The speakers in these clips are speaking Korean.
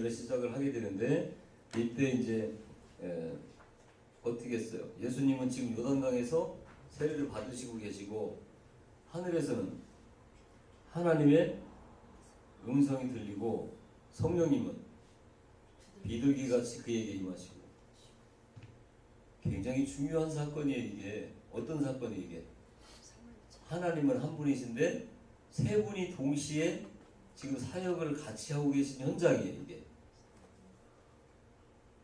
이야기를 시작을 하게 되는데 이때 이제 어떻게 했어요? 예수님은 지금 요단강에서 세례를 받으시고 계시고 하늘에서는 하나님의 음성이 들리고 성령님은 비둘기같이 그에게 임하시고 굉장히 중요한 사건이에요. 이게 어떤 사건이에요? 이게 하나님은 한 분이신데 세 분이 동시에 지금 사역을 같이 하고 계신 현장이에요. 이게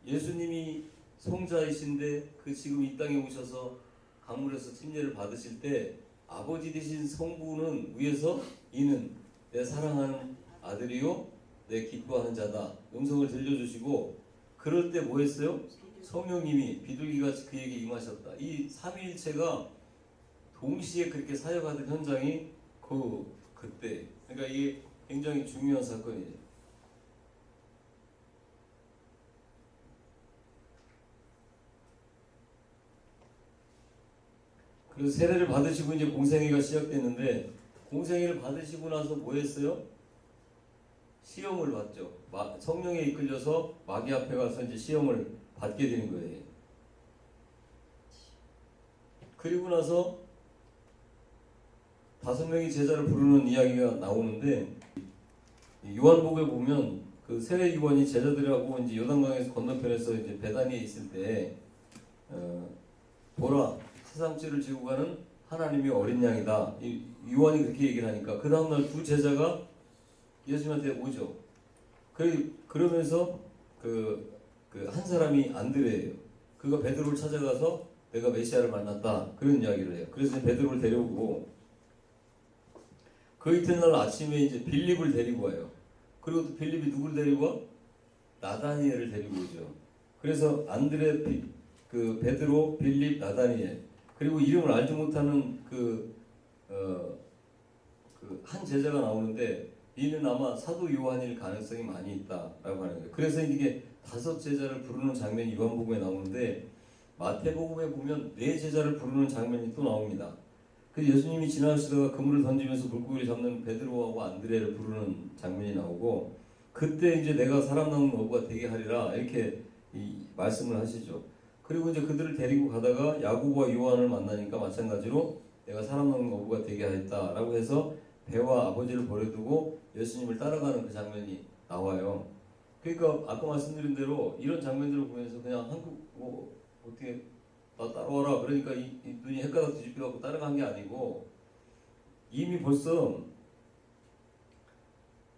예수님이 성자이신데 그 지금 이 땅에 오셔서 강물에서 침례를 받으실 때 아버지 되신 성부는 위에서 이는 내 사랑하는 아들이요 내 기뻐하는 자다 음성을 들려주시고 그럴 때 뭐 했어요? 성령님이 비둘기같이 그에게 임하셨다. 이 삼위일체가 동시에 그렇게 사역하던 현장이 그때 그러니까 이게 굉장히 중요한 사건이에요. 그래서 세례를 받으시고 이제 공생애가 시작됐는데 공생애를 받으시고 나서 뭐 했어요? 시험을 받죠. 성령에 이끌려서 마귀 앞에 가서 이제 시험을 받게 되는 거예요. 그리고 나서 5명의 제자를 부르는 이야기가 나오는데 요한복음에 보면 그 세례 요한이 제자들하고 이제 요단강에서 건너편에서 이제 베다니에 있을 때 보라 세상 죄를 지고 가는 하나님의 어린 양이다. 요한이 그렇게 얘기를 하니까 그 다음날 두 제자가 예수님한테 오죠. 그러면서 그 한 사람이 안드레예요. 그가 베드로를 찾아가서 내가 메시아를 만났다 그런 이야기를 해요. 그래서 베드로를 데려오고 그 이튿날 아침에 이제 빌립을 데리고 와요. 그리고 또 빌립이 누구를 데리고 와? 나다니엘을 데리고 오죠. 그래서 안드레, 베드로, 빌립, 나다니엘 그리고 이름을 알지 못하는 한 제자가 나오는데 이는 아마 사도 요한일 가능성이 많이 있다라고 하는 거예요. 그래서 이게 5 제자를 부르는 장면이 요한복음에 나오는데 마태복음에 보면 4 제자를 부르는 장면이 또 나옵니다. 그 예수님이 지나가시다가 그물을 던지면서 물고기를 잡는 베드로하고 안드레를 부르는 장면이 나오고 그때 이제 내가 사람 낳는 어부가 되게 하리라 이렇게 말씀을 하시죠. 그리고 이제 그들을 데리고 가다가 야고보와 요한을 만나니까 마찬가지로 내가 사람 낳는 어부가 되게 하였다라고 해서 배와 아버지를 버려두고 예수님을 따라가는 그 장면이 나와요. 그러니까 아까 말씀드린 대로 이런 장면들을 보면서 그냥 어떻게 나 따라와라 그러니까 이 눈이 헷갈려 뒤집혀갖고 따라간 게 아니고 이미 벌써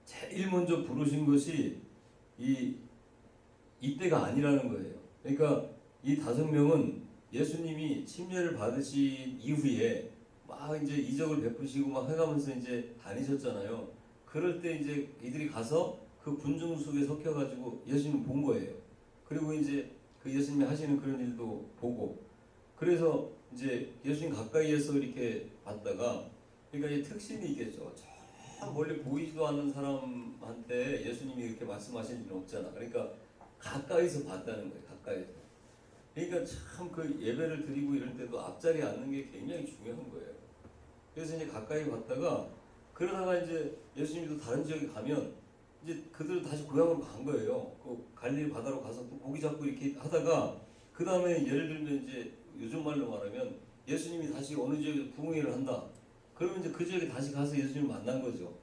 제일 먼저 부르신 것이 이때가 아니라는 거예요. 그러니까 이 5명은 예수님이 침례를 받으신 이후에 막 이제 이적을 베푸시고 막 해가면서 이제 다니셨잖아요. 그럴 때 이제 이들이 가서 그 군중 속에 섞여가지고 예수님을 본 거예요. 그리고 이제 그 예수님이 하시는 그런 일도 보고 그래서 이제 예수님 가까이에서 이렇게 봤다가 그러니까 이 특징이 있겠죠. 저 멀리 보이지도 않는 사람한테 예수님이 이렇게 말씀하실 일은 없잖아. 그러니까 가까이서 봤다는 거예요. 가까이서. 그러니까 참 그 예배를 드리고 이럴 때도 앞자리에 앉는 게 굉장히 중요한 거예요. 그래서 이제 가까이 봤다가 그러다가 이제 예수님도 다른 지역에 가면 이제 그들은 다시 고향으로 간 거예요. 그 갈릴리 바다로 가서 또 고기 잡고 이렇게 하다가 그 다음에 예를 들면 이제 요즘 말로 말하면 예수님이 다시 어느 지역에서 부흥회를 한다. 그러면 이제 그 지역에 다시 가서 예수님을 만난 거죠.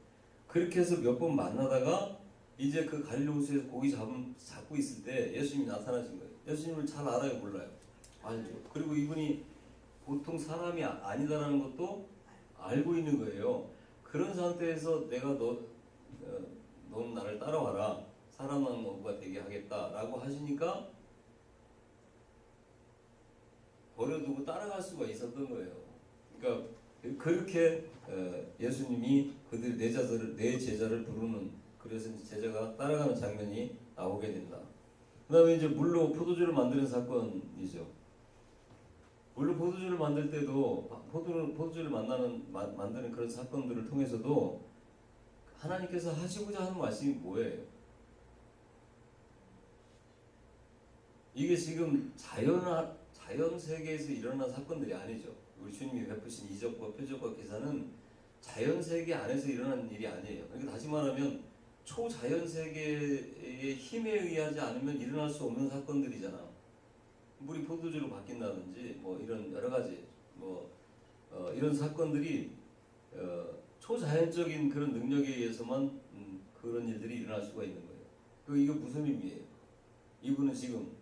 그렇게 해서 몇 번 만나다가 이제 그 갈릴리 호수에서 고기 잡고 있을 때 예수님이 나타나신 거예요. 예수님을 잘 알아요, 몰라요? 알죠. 그리고 이분이 보통 사람이 아니다라는 것도 알고 있는 거예요. 그런 상태에서 내가 넌 나를 따라와라. 사람 낳는 어부가 되게 하겠다라고 하시니까 버려두고 따라갈 수가 있었던 거예요. 그러니까 그렇게 예수님이 그들 4 제자를 부르는 그래서 이제 제자가 따라가는 장면이 나오게 된다. 그 다음에 이제 물로 포도주를 만드는 사건이죠. 물로 포도주를 만들 때도 포도주를 만드는 그런 사건들을 통해서도 하나님께서 하시고자 하는 말씀이 뭐예요? 이게 지금 자연 세계에서 일어난 사건들이 아니죠. 우리 주님이 베푸신 이적과 표적과 기사는 자연 세계 안에서 일어난 일이 아니에요. 그러니까 다시 말하면 초자연 세계의 힘에 의하지 않으면 일어날 수 없는 사건들이잖아. 물이 포도주로 바뀐다든지 뭐 이런 여러 가지 이런 사건들이 초자연적인 그런 능력에 의해서만 그런 일들이 일어날 수가 있는 거예요. 이게 무슨 의미예요? 이분은 지금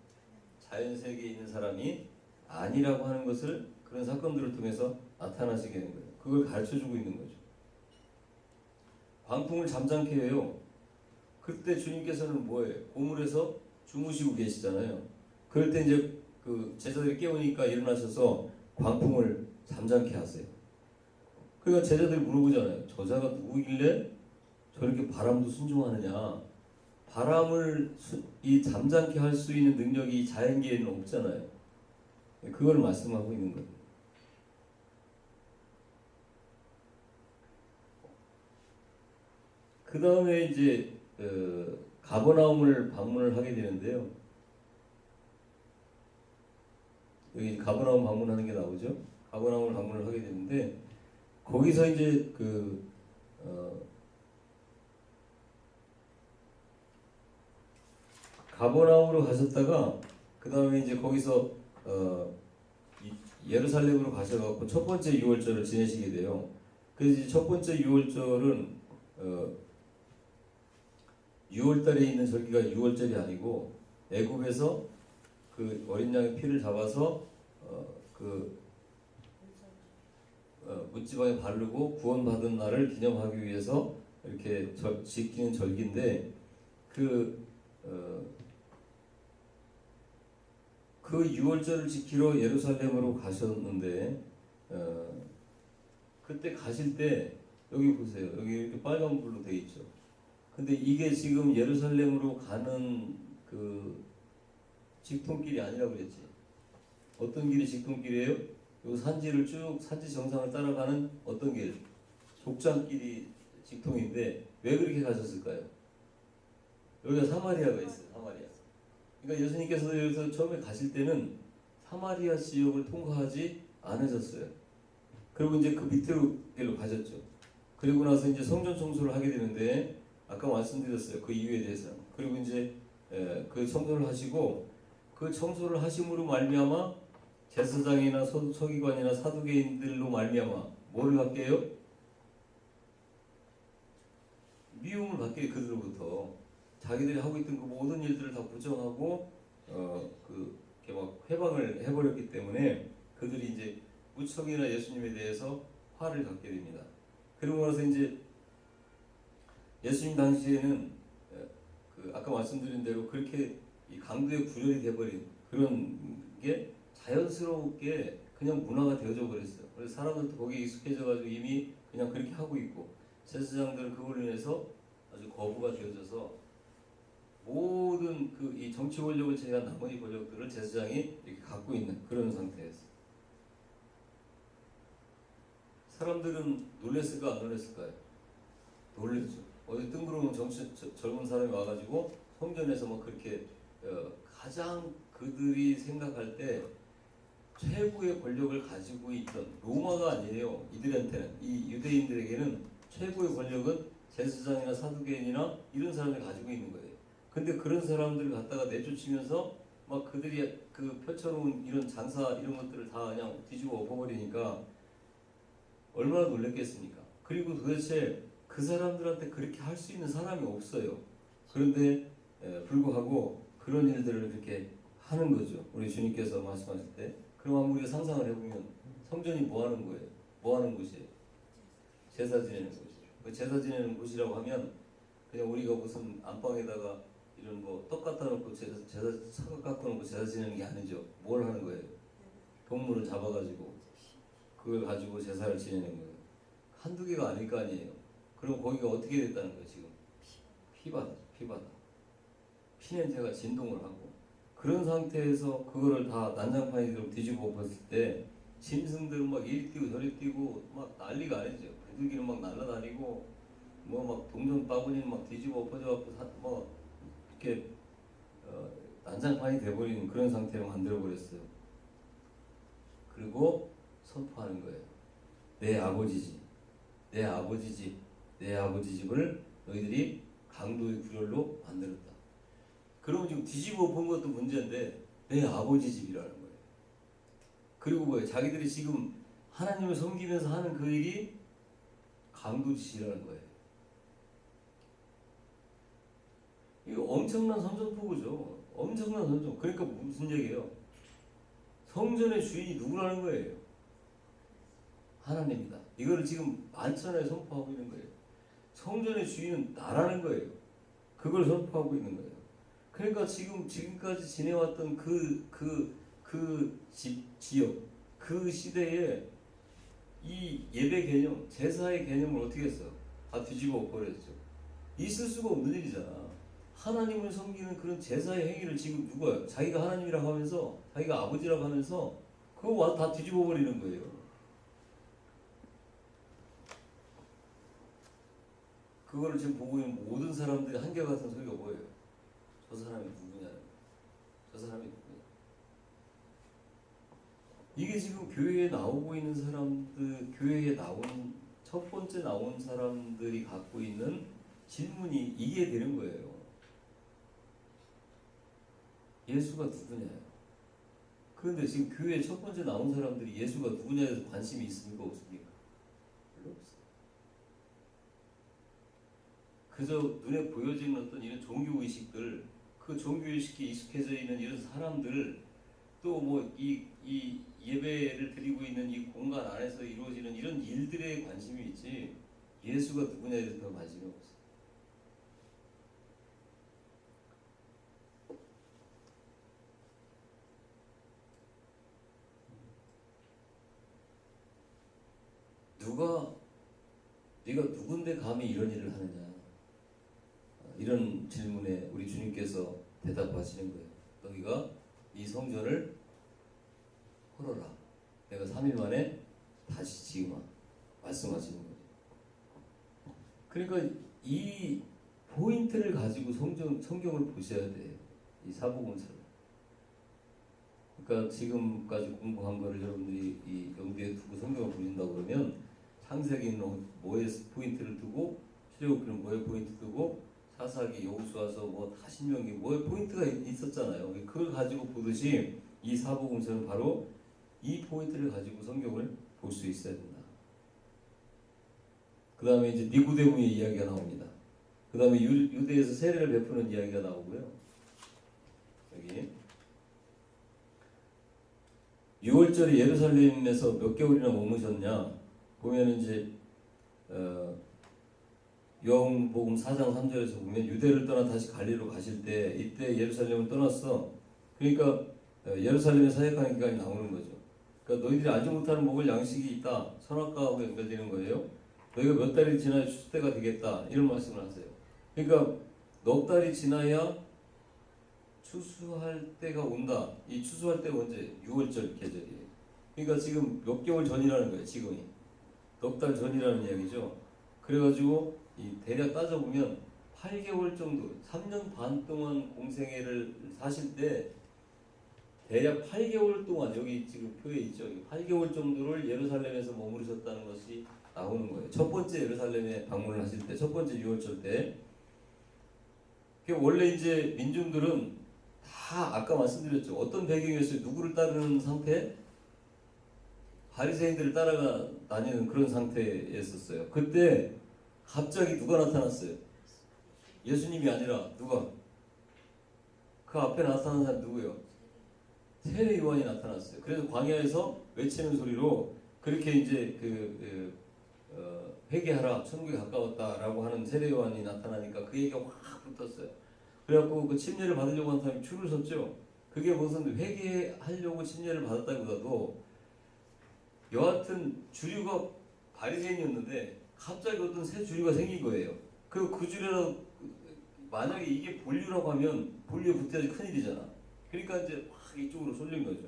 자연 세계에 있는 사람이 아니라고 하는 것을 그런 사건들을 통해서 나타나시게 되는 거예요. 그걸 가르쳐주고 있는 거죠. 광풍을 잠잠케 해요. 그때 주님께서는 뭐예요? 고물에서 주무시고 계시잖아요. 그럴 때 이제 그 제자들이 깨우니까 일어나셔서 광풍을 잠잠케 하세요. 그러니까 제자들이 물어보잖아요. 저자가 누구길래 저렇게 바람도 순종하느냐? 바람을 잠잠케 할 수 있는 능력이 자연계에는 없잖아요. 그걸 말씀하고 있는 거예요. 그 다음에 이제 가버나움을 방문을 하게 되는데요. 여기 가버나움 방문하는 게 나오죠. 가버나움을 방문을 하게 되는데 거기서 이제 가버나움으로 가셨다가 그 다음에 이제 거기서 예루살렘으로 가셔갖고 첫 번째 유월절을 지내시게 돼요. 그래서 이제 첫 번째 유월절은 6월달에 있는 절기가 6월절이 아니고 애굽에서 그 어린 양의 피를 잡아서 묻지방에 바르고 구원받은 날을 기념하기 위해서 이렇게 지키는 절기인데 그 6월절을 지키러 예루살렘으로 가셨는데 그때 가실 때 여기 보세요. 여기 이렇게 빨간 불로 돼 있죠. 근데 이게 지금 예루살렘으로 가는 그 직통길이 아니라고 그랬지. 어떤 길이 직통길이에요? 요 산지를 쭉 산지 정상을 따라가는 어떤 길? 족장길이 직통인데 왜 그렇게 가셨을까요? 여기가 사마리아가 있어요. 사마리아. 그러니까 예수님께서 여기서 처음에 가실 때는 사마리아 지역을 통과하지 않으셨어요. 그리고 이제 그 밑으로 길로 가셨죠. 그리고 나서 이제 성전 청소를 하게 되는데 아까 말씀드렸어요. 그 이유에 대해서. 그리고 이제 그 청소를 하시고 그 청소를 하심으로 말미암아 제사장이나 서기관이나 사두개인들로 말미암아 뭐를 받게 해요? 미움을 받게 해요. 그들로부터. 자기들이 하고 있던 그 모든 일들을 다 부정하고 이렇게 막 회방을 해버렸기 때문에 그들이 이제 무척이나 예수님에 대해서 화를 갖게 됩니다. 그러고 나서 이제 예수님 당시에는 아까 말씀드린 대로 그렇게 이 강도의 구렬이 돼버린 그런 게 자연스럽게 그냥 문화가 되어져 버렸어요. 그래서 사람들도 거기에 익숙해져가지고 이미 그냥 그렇게 하고 있고 제사장들은 그걸로 인해서 아주 거부가 되어져서 모든 이 정치 권력을 제외한 나머지 권력들을 제사장이 이렇게 갖고 있는 그런 상태였어요. 사람들은 놀랬을까 안 놀랬을까요? 놀랬죠. 어디 뜬구름 젊은 사람이 와가지고 성전에서 막 그렇게 가장 그들이 생각할 때 최고의 권력을 가지고 있던 로마가 아니에요. 이들한테는 이 유대인들에게는 최고의 권력은 제사장이나 사두개인이나 이런 사람들이 가지고 있는 거예요. 근데 그런 사람들을 갖다가 내쫓으면서 막 그들이 그 펼쳐놓은 이런 장사 이런 것들을 다 그냥 뒤집어 엎어버리니까 얼마나 놀랬겠습니까? 그리고 도대체 그 사람들한테 그렇게 할 수 있는 사람이 없어요. 그런데 불구하고 그런 일들을 그렇게 하는 거죠. 우리 주님께서 말씀하실 때. 그럼 우리가 상상을 해보면 성전이 뭐 하는 거예요? 뭐 하는 곳이에요? 제사 지내는 곳이죠. 그 제사 지내는 곳이라고 하면 그냥 우리가 무슨 안방에다가 이런 뭐 떡 갖다 놓고 제사 사각 갖고 놓고 제사 지내는 게 아니죠. 뭘 하는 거예요? 동물을 잡아가지고 그걸 가지고 제사를 지내는 거예요. 한두 개가 아닐 거 아니에요. 그럼 거기가 어떻게 됐다는 거예요 지금? 피바다. 피냄새가 진동을 하고 그런 상태에서 그거를 다 난장판이대로 뒤집어 엎었을 때 짐승들은 막 이리 뛰고 저리 뛰고 막 난리가 아니죠. 비둘기는 막 날아다니고 뭐 막 동전 바구니는 막 뒤집어 엎어져 갖고 뭐 이렇게 난장판이 돼버리는 그런 상태로 만들어 버렸어요. 그리고 선포하는 거예요. 내 아버지 집, 내 아버지 집을 너희들이 강도의 구렬로 만들었다. 그러면 지금 뒤집어 본 것도 문제인데 내 아버지 집이라는 거예요. 그리고 뭐예요? 자기들이 지금 하나님을 섬기면서 하는 그 일이 강도짓이라는 거예요. 이거 엄청난 선전포고죠. 엄청난 선전. 그러니까 무슨 얘기예요? 성전의 주인이 누구라는 거예요? 하나님이다. 이거를 지금 만천하에 선포하고 있는 거예요. 성전의 주인은 나라는 거예요. 그걸 선포하고 있는 거예요. 그러니까 지금까지 지내왔던 지역, 그 시대에 이 예배 개념, 제사의 개념을 어떻게 했어? 다 뒤집어 버렸죠. 있을 수가 없는 일이잖아. 하나님을 섬기는 그런 제사의 행위를 지금 누가 자기가 하나님이라고 하면서 자기가 아버지라고 하면서 그거 와서 다 뒤집어 버리는 거예요. 그거를 지금 보고 있는 모든 사람들이 한결같은 소리가 뭐예요? 저 사람이 누구냐? 저 사람이 누구냐? 이게 지금 교회에 나오고 있는 사람들, 교회에 나온 첫 번째 나온 사람들이 갖고 있는 질문이 이게 되는 거예요. 예수가 누구냐요? 그런데 지금 교회에 첫 번째 나온 사람들이 예수가 누구냐에 대해서 관심이 있습니까? 없습니까? 별로 없어요. 그저 눈에 보여지는 어떤 이런 종교의식들, 그 종교의식에 익숙해져 있는 이런 사람들, 또 뭐 이 예배를 드리고 있는 이 공간 안에서 이루어지는 이런 일들에 관심이 있지 예수가 누구냐에 대해서 관심이 없어요. 네가 누군데 감히 이런 일을 하느냐? 이런 질문에 우리 주님께서 대답하시는 거예요. 너희가 이 성전을 헐어라. 내가 3일 만에 다시 지으마. 말씀하시는 거예요. 그러니까 이 포인트를 가지고 성경을 보셔야 돼요. 이 사복음서를. 그러니까 지금까지 공부한 거를 여러분들이 이 염두에 두고 성경을 보신다고 그러면 창세기는 뭐에 포인트를 두고 출애굽기는 뭐에 포인트 두고 사사기, 여호수아서 뭐 다 신명기 뭐에 포인트가 있었잖아요. 그걸 가지고 보듯이 이 사복음서는 바로 이 포인트를 가지고 성경을 볼 수 있어야 된다. 그 다음에 이제 니고데모의 이야기가 나옵니다. 그 다음에 유대에서 세례를 베푸는 이야기가 나오고요. 여기 6월절에 예루살렘에서 몇 개월이나 머무셨냐 보면 이제 요한복음 4장 3절에서 보면 유대를 떠나 다시 갈릴리로 가실 때 이때 예루살렘을 떠났어. 그러니까 예루살렘에 사역하는 기간이 나오는 거죠. 그러니까 너희들이 알지 못하는 먹을 양식이 있다. 선악과하고 연결되는 거예요. 너희가 몇 달이 지나야 추수 때가 되겠다. 이런 말씀을 하세요. 그러니까 넉 달이 지나야 추수할 때가 온다. 이 추수할 때가 언제? 6월절 계절이에요. 그러니까 지금 몇 개월 전이라는 거예요. 지금이. 넉 달 전이라는 이야기죠. 그래가지고 이 대략 따져보면 8개월 정도, 3년 반 동안 공생애를 사실 때 대략 8개월 동안 여기 지금 표에 있죠. 8개월 정도를 예루살렘에서 머무르셨다는 것이 나오는 거예요. 첫 번째 예루살렘에 방문을 하실 때, 첫 번째 6월절 때. 원래 이제 민중들은 다 아까 말씀드렸죠. 어떤 배경이었어요? 누구를 따르는 상태? 바리새인들을 따라가 다니는 그런 상태였었어요. 그때 갑자기 누가 나타났어요? 예수님이 아니라 누가? 그 앞에 나타난 사람이 누구예요? 세례 요한이 나타났어요. 그래서 광야에서 외치는 소리로 그렇게 이제 회개하라, 천국에 가까웠다라고 하는 세례 요한이 나타나니까 그 얘기가 확 붙었어요. 그래갖고 그 침례를 받으려고 한 사람이 줄을 섰죠. 그게 무슨 회개하려고 침례를 받았다기보다도 여하튼 주류가 바리새인이었는데 갑자기 어떤 새 주류가 생긴 거예요. 그 주류라 만약에 이게 본류라고 하면 본류에 붙어야지 큰일이잖아. 그러니까 이제 확 이쪽으로 쏠린 거죠.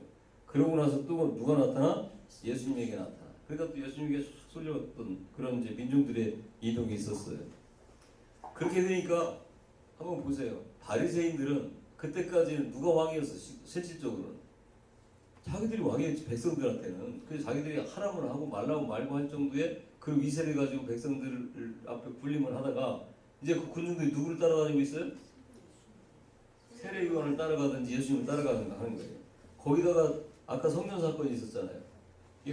그러고 나서 또 누가 나타나? 예수님에게 나타나. 그러니까 또 예수님에게 쏙 쏠렸던 그런 이제 민중들의 이동이 있었어요. 그렇게 되니까 한번 보세요. 바리새인들은 그때까지는 누가 왕이었어? 실질적으로는 자기들이 왕이었지. 백성들한테는. 그래서 자기들이 하라면 하고 말라고 말고 할 정도의 그 위세를 가지고 백성들 앞에 군림을 하다가 이제 그 군중들이 누구를 따라다니고 있어요? 세례요한을 따라가든지 예수님을 따라가든가 하는 거예요. 거기다가 아까 성전 사건이 있었잖아요.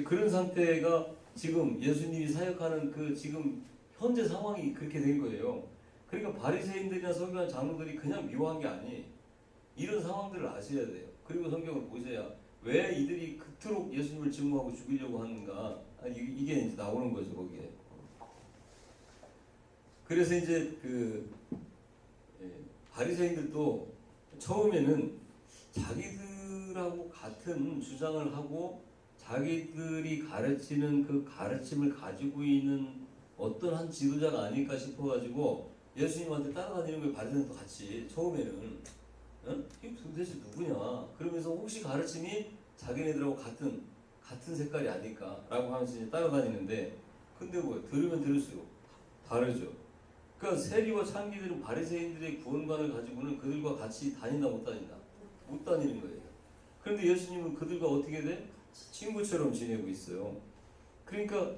그런 상태가 지금 예수님이 사역하는 그 지금 현재 상황이 그렇게 된 거예요. 그러니까 바리새인들이나 서기관 장로들이 그냥 묘한 게 아니, 이런 상황들을 아셔야 돼요. 그리고 성경을 보셔야 왜 이들이 그토록 예수님을 증오하고 죽이려고 하는가, 이게 이제 나오는 거죠 거기에. 그래서 이제 바리새인들도 처음에는 자기들하고 같은 주장을 하고 자기들이 가르치는 그 가르침을 가지고 있는 어떤 한 지도자가 아닐까 싶어가지고 예수님한테 따라다니는 거예요. 바리새인들도 같이 처음에는. 이게 도대체 누구냐? 그러면서 혹시 가르침이 자기네들하고 같은 색깔이 아닐까라고 하면서 이제 따라다니는데, 근데 뭐 들으면 들을수록 다르죠. 그러니까 세리와 창기들은 바리새인들의 구원관을 가지고는 그들과 같이 다닌다 못 다닌다? 못 다니는 거예요. 그런데 예수님은 그들과 어떻게 돼? 친구처럼 지내고 있어요. 그러니까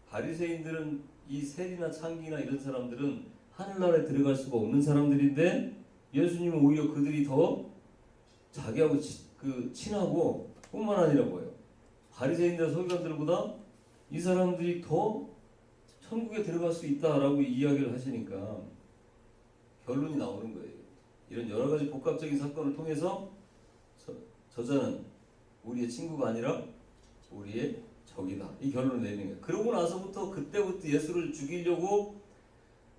바리새인들은 이 세리나 창기나 이런 사람들은 하늘나라에 들어갈 수가 없는 사람들인데, 예수님은 오히려 그들이 더 자기하고 친하고 뿐만 아니라 뭐예요? 바리새인들 서기관들보다 이 사람들이 더 천국에 들어갈 수 있다라고 이야기를 하시니까 결론이 나오는 거예요. 이런 여러 가지 복합적인 사건을 통해서 저자는 우리의 친구가 아니라 우리의 적이다, 이 결론을 내리는 거예요. 그러고 나서부터 그때부터 예수를 죽이려고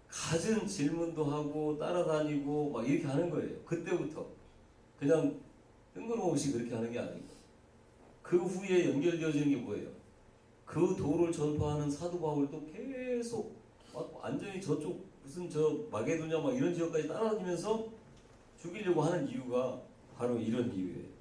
갖은 질문도 하고 따라다니고 막 이렇게 하는 거예요. 그때부터 그냥 뜬금없이 그렇게 하는 게 아니고, 그 후에 연결되어지는 게 뭐예요? 그 도를 전파하는 사도 바울도 계속 막 완전히 저쪽 무슨 저 마게도냐 막 이런 지역까지 따라다니면서 죽이려고 하는 이유가 바로 이런 이유예요.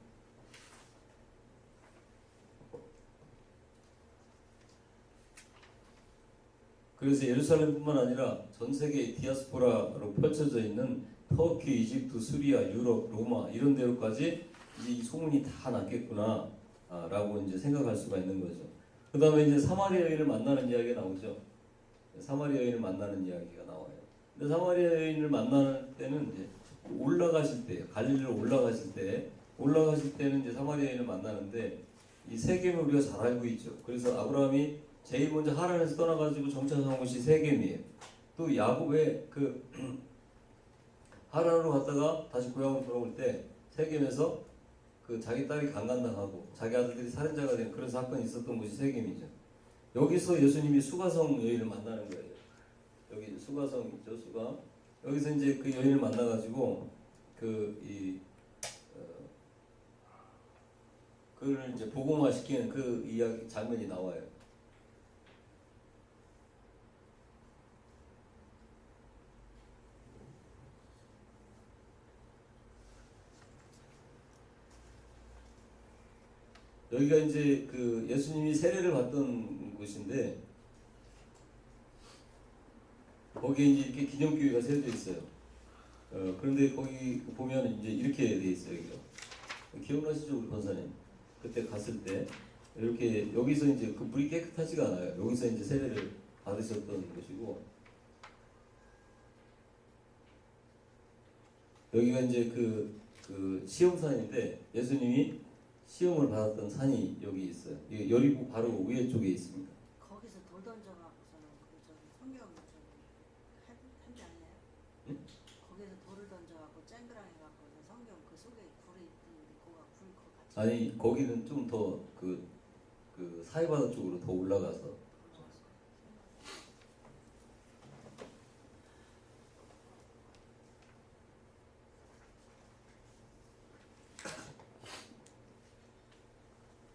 그래서 예루살렘뿐만 아니라 전 세계 디아스포라로 펼쳐져 있는 터키, 이집트, 수리아, 유럽, 로마 이런 데로까지 이제 이 소문이 다 났겠구나 라고 이제 생각할 수가 있는 거죠. 그 다음에 이제 사마리아 여인을 만나는 이야기가 나오죠. 사마리아 여인을 만나는 이야기가 나와요. 근데 사마리아 여인을 만나는 때는 이제 올라가실 때예요. 갈릴리로 올라가실 때는 이제 사마리아 여인을 만나는데, 이 세겜을 우리가 잘 알고 있죠. 그래서 아브라함이 제일 먼저 하란에서 떠나가지고 정착한 곳이 세겜이에요. 또 야곱의 하란으로 갔다가 다시 고향으로 돌아올 때 세겜에서 자기 딸이 강간당하고 자기 아들들이 살인자가 된 그런 사건이 있었던 곳이 세겜이죠. 여기서 예수님이 수가성 여인을 만나는 거예요. 여기 수가성 있죠, 수가. 여기서 이제 그 여인을 만나가지고 그를 이제 복음화시키는 그 이야기 장면이 나와요. 여기가 이제 예수님이 세례를 받던 곳인데, 거기에 이제 이렇게 기념교회가 세워져 있어요. 그런데 거기 보면 이제 이렇게 돼 있어요. 여기가. 기억나시죠, 우리 권사님? 그때 갔을 때 이렇게 여기서 이제 그 물이 깨끗하지가 않아요. 여기서 이제 세례를 받으셨던 곳이고, 여기가 이제 그 시험산인데 예수님이 시험을 받았던 산이 여기 있어요. 이게 여리고 바로 위에 쪽에 있습니다. 거기서 돌 던져갖고서는 성경 한지 아니에요? 응? 거기서 돌을 던져갖고 쨍그랑 해갖고 성경 그 속에 굴이 있는데 그거가 굴거 같이. 아니 거기는 좀 더 그 사해바다 쪽으로 더 올라가서.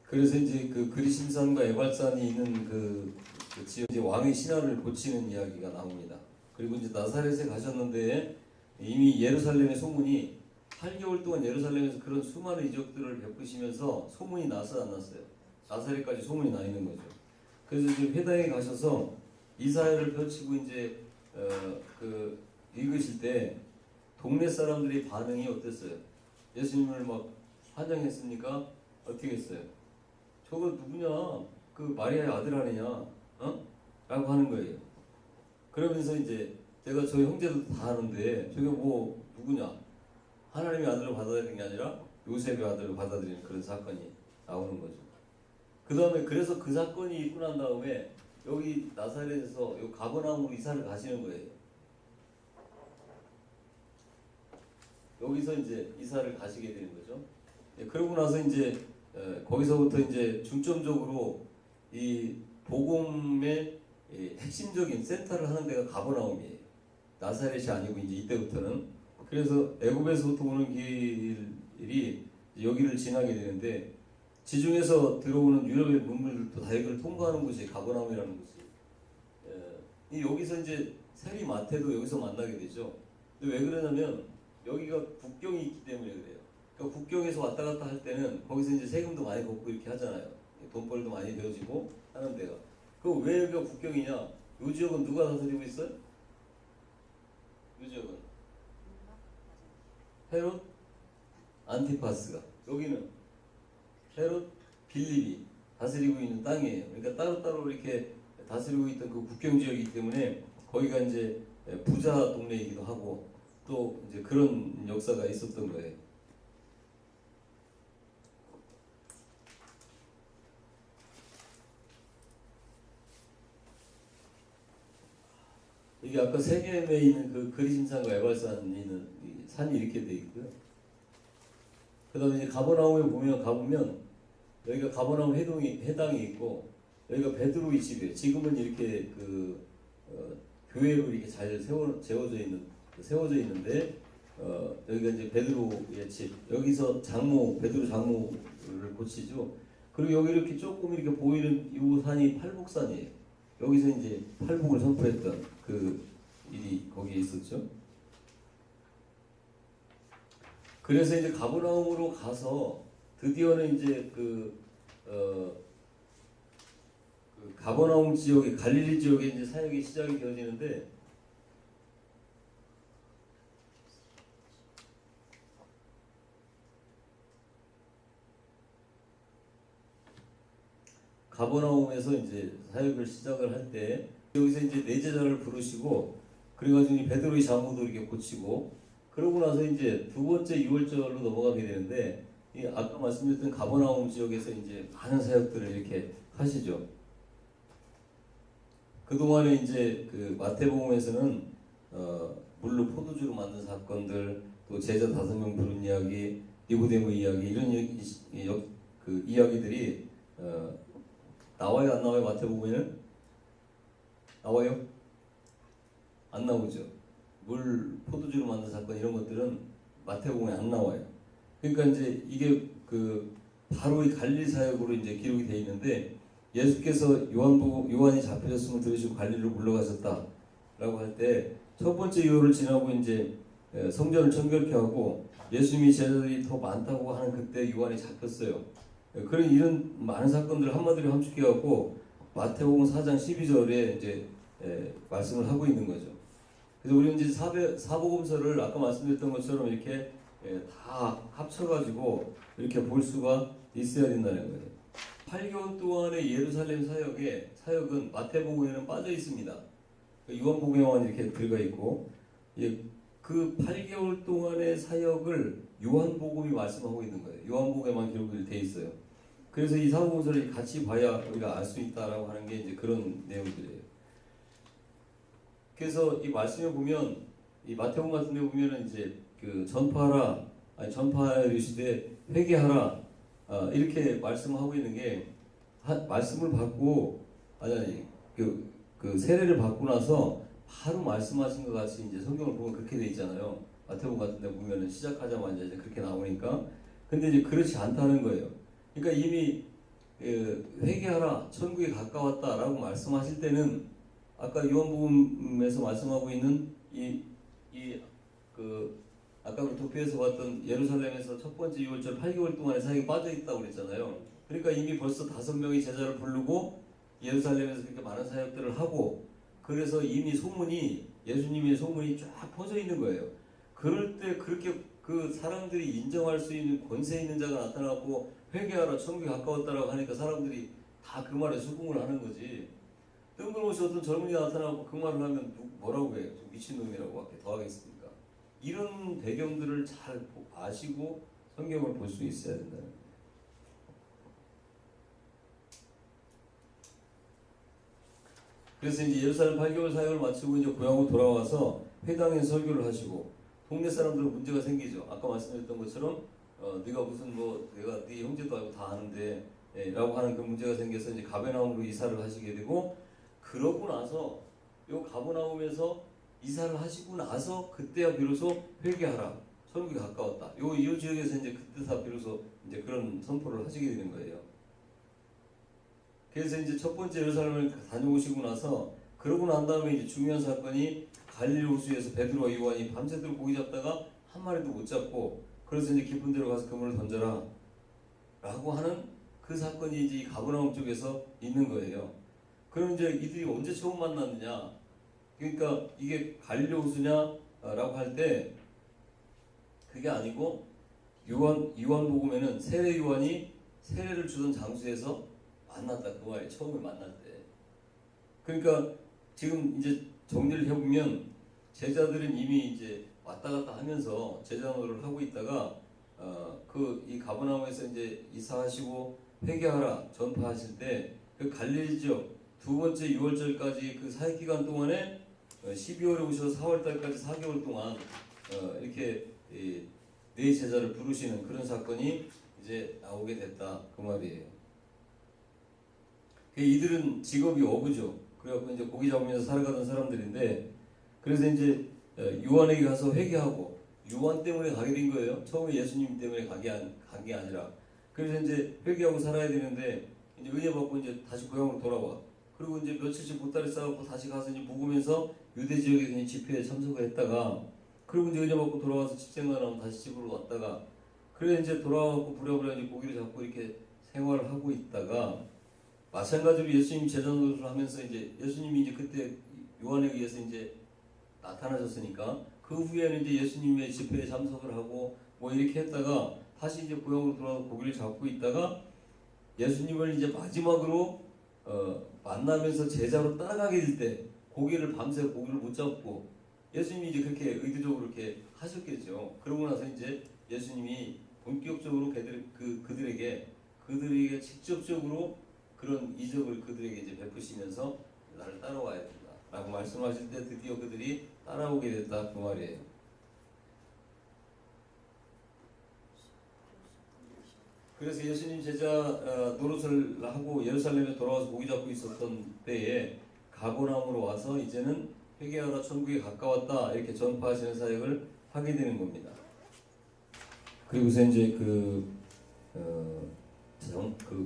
그래서 이제 그 그리심산과 에발산이 있는 그 지역, 이제 왕의 신하를 고치는 이야기가 나옵니다. 그리고 이제 나사렛에 가셨는데 이미 예루살렘의 소문이 8개월 동안 예루살렘에서 그런 수많은 이적들을 베푸시면서 소문이 나서 안 났어요. 나사렛까지 소문이 나 있는 거죠. 그래서 이제 회당에 가셔서 이사야를 펼치고 이제 읽으실 때 동네 사람들의 반응이 어땠어요? 예수님을 막 환영했습니까? 어떻게 했어요? 저거 누구냐? 그 마리아의 아들 아니냐? 라고 하는 거예요. 그러면서 이제 제가 저희 형제도 다 아는데 저게 뭐 누구냐? 하나님의 아들을 받아들이는 게 아니라 요셉의 아들을 받아들이는 그런 사건이 나오는 거죠. 그 다음에 그래서 그 사건이 있고 난 다음에 여기 나사렛에서 요 가버나움으로 이사를 가시는 거예요. 여기서 이제 이사를 가시게 되는 거죠. 그러고 나서 이제 거기서부터 이제 중점적으로 이 복음의 핵심적인 센터를 하는 데가 가버나움이에요. 나사렛이 아니고 이제 이때부터는. 그래서 애굽에서부터 오는 길이 여기를 지나게 되는데 지중에서 들어오는 유럽의 문물들도 다 여기를 통과하는 곳이 가버나움이라는 곳이. 여기서 이제 세리 마태도 여기서 만나게 되죠. 근데 왜 그러냐면 여기가 국경이 있기 때문에 그래요. 그러니까 국경에서 왔다 갔다 할 때는 거기서 이제 세금도 많이 걷고 이렇게 하잖아요. 돈벌이도 많이 되어지고 하는 데가. 그럼 왜 여기가 국경이냐? 요 지역은 누가 다스리고 있어요? 요 지역은 헤롯 안티파스가, 여기는 헤롯 빌립이 다스리고 있는 땅이에요. 그러니까 따로따로 이렇게 다스리고 있던 그 국경 지역이기 때문에 거기가 이제 부자 동네이기도 하고 또 이제 그런 역사가 있었던 거예요. 이게 아까 세겜에 있는 그 그리심산과 에발산이 있는 이 산이 이렇게 돼 있고요. 그다음에 이제 가버나움에 가보면 여기가 가버나움 해당이 있고 여기가 베드로의 집이에요. 지금은 이렇게 교회로 이렇게 잘 세워져 있는데 여기가 이제 베드로의 집. 여기서 베드로 장모를 고치죠. 그리고 여기 이렇게 조금 이렇게 보이는 이 산이 팔복산이에요. 여기서 이제 팔복을 선포했던 그 일이 거기에 있었죠. 그래서 이제 가버나움으로 가서 드디어는 이제 가버나움 지역에, 갈릴리 지역에 이제 사역이 시작이 되어지는데 가버나움에서 이제 사역을 시작을 할 때 여기서 이제 네 제자를 부르시고 그래가지고 베드로의 장모도 이렇게 고치고 그러고 나서 이제 두 번째 유월절로 넘어가게 되는데 이 아까 말씀드렸던 가버나움 지역에서 이제 많은 사역들을 이렇게 하시죠. 그 동안에 이제 그 마태복음에서는 물로 포도주로 만든 사건들, 또 제자 5명 부른 이야기, 니고데모 이야기 이런 그 이야기들이 나와요, 안 나와요? 마태복음에는 나와요? 안 나오죠. 물 포도주로 만든 사건 이런 것들은 마태복음에 안 나와요. 그러니까 이제 이게 바로 이 갈릴리 사역으로 이제 기록이 되어 있는데 예수께서 요한이 잡혀졌음을 들으시고 갈릴리로 물러가셨다라고 할 때 첫 번째 유월을 지나고 이제 성전을 청결케 하고 예수님이 제자들이 더 많다고 하는 그때 요한이 잡혔어요. 그런 이런 많은 사건들을 한마디로 함축해 갖고 마태복음 4장 12절에 이제 말씀을 하고 있는 거죠. 그래서 우리는 이제 사복음서를 아까 말씀드렸던 것처럼 이렇게 다 합쳐가지고 이렇게 볼 수가 있어야 된다는 거예요. 8개월 동안의 예루살렘 사역은 마태복음에는 빠져 있습니다. 요한복음에만 이렇게 들어가 있고, 그 8개월 동안의 사역을 요한복음이 말씀하고 있는 거예요. 요한복음에만 기록이 돼 있어요. 그래서 이 사복음서를 같이 봐야 우리가 알 수 있다라고 하는 게 이제 그런 내용들이에요. 그래서 이 말씀에 보면 이 마태복음 같은 데 보면은 이제 전파하시되 회개하라 이렇게 말씀하고 있는 게 말씀을 받고 그 세례를 받고 나서 바로 말씀하신 것 같이 이제 성경을 보면 그렇게 돼 있잖아요. 마태복음 같은 데 보면은 시작하자마자 이제 그렇게 나오니까 근데 이제 그렇지 않다는 거예요. 그러니까 이미 회개하라 천국에 가까웠다라고 말씀하실 때는 아까 요한복음에서 말씀하고 있는 아까 우리 도표에서 봤던 예루살렘에서 첫 번째 유월절 8개월 동안의 사역이 빠져 있다고 그랬잖아요. 그러니까 이미 벌써 5명의 제자를 부르고 예루살렘에서 그렇게 많은 사역들을 하고 그래서 이미 예수님의 소문이 쫙 퍼져 있는 거예요. 그럴 때 그렇게 그 사람들이 인정할 수 있는 권세 있는 자가 나타나고 회개하라 천국에 가까웠다라고 하니까 사람들이 다 그 말에 수긍을 하는 거지. 뜬금없이 어떤 젊은이가 나타나고 그 말을 하면 뭐라고 해요? 미친놈이라고 밖에 더 하겠습니까? 이런 배경들을 잘 아시고 성경을 볼 수 있어야 된다는 거예요. 그래서 이제 예루살렘 8개월 사역을 마치고 이제 고향으로 돌아와서 회당에서 설교를 하시고 동네 사람들은 문제가 생기죠. 아까 말씀드렸던 것처럼 네가 무슨 뭐 내가 네 형제도 알고 다 아는데 라고 하는 그 문제가 생겨서 이제 가버나움으로 이사를 하시게 되고 그러고 나서 요 가버나움에서 이사를 하시고 나서 그때야 비로소 회개하라. 천국이 가까웠다. 요 지역에서 이제 그때서 비로소 이제 그런 선포를 하시게 되는 거예요. 그래서 이제 첫 번째 예루살렘을 다녀오시고 나서 그러고 난 다음에 이제 중요한 사건이 갈릴리 호수에서 베드로와 요한이 밤새도록 고기 잡다가 한 마리도 못 잡고 그래서 이제 깊은 데로 가서 그물을 던져라 라고 하는 그 사건이 이제 이 가버나움 쪽에서 있는 거예요. 그럼 이제 이들이 언제 처음 만났느냐? 그러니까 이게 갈릴리 호수냐? 라고 할 때 그게 아니고 요한복음에는 세례 요한이 세례를 주던 장소에서 만났다 그 말이에요. 처음에 만날 때. 그러니까 지금 이제 정리를 해보면 제자들은 이미 이제 왔다 갔다 하면서 제자 노릇을 하고 있다가 그 이 가버나움에서 이제 이사하시고 회개하라 전파하실 때 그 갈릴리 지역 두 번째 6월절까지 그 사역 기간 동안에 12월에 오셔서 4월달까지 4개월 동안 이렇게 네 제자를 부르시는 그런 사건이 이제 나오게 됐다 그 말이에요. 이들은 직업이 어부죠. 그래갖고 이제 고기 잡으면서 살아가던 사람들인데 그래서 이제 요한에게 가서 회개하고 요한 때문에 가게 된 거예요. 처음에 예수님 때문에 간 게 아니라. 그래서 이제 회개하고 살아야 되는데 이제 은혜 받고 이제 다시 고향으로 돌아와. 그리고 이제 며칠씩 보따리 싸갖고 다시 가서 이제 묵으면서 유대 지역에 그냥 집회에 참석을 했다가 그리고 이제 은혜 받고 돌아와서 집생활하면 다시 집으로 왔다가 그래 이제 돌아와갖고 부랴부랴 이제 고기를 잡고 이렇게 생활을 하고 있다가 마찬가지로 예수님 제자 노릇을 하면서 이제 예수님이 이제 그때 요한에 의해서 이제 나타나셨으니까 그 후에는 이제 예수님의 집회에 참석을 하고 뭐 이렇게 했다가 다시 이제 고향으로 돌아와서 고기를 잡고 있다가 예수님을 이제 마지막으로 만나면서 제자로 따라가게 될 때 고기를 밤새 고기를 못 잡고 예수님이 이제 그렇게 의도적으로 이렇게 하셨겠죠. 그러고 나서 이제 예수님이 본격적으로 그들에게 직접적으로 그런 이적을 그들에게 이제 베푸시면서 나를 따라와야 된다 라고 말씀하실 때 드디어 그들이 따라오게 됐다 그 말이에요. 그래서 예수님 제자 노릇을 하고 예루살렘에 돌아와서 고기 잡고 있었던 때에 가버나움으로 와서 이제는 회개하라 천국이 가까웠다 이렇게 전파하시는 사역을 하게 되는 겁니다. 그리고서 이제 그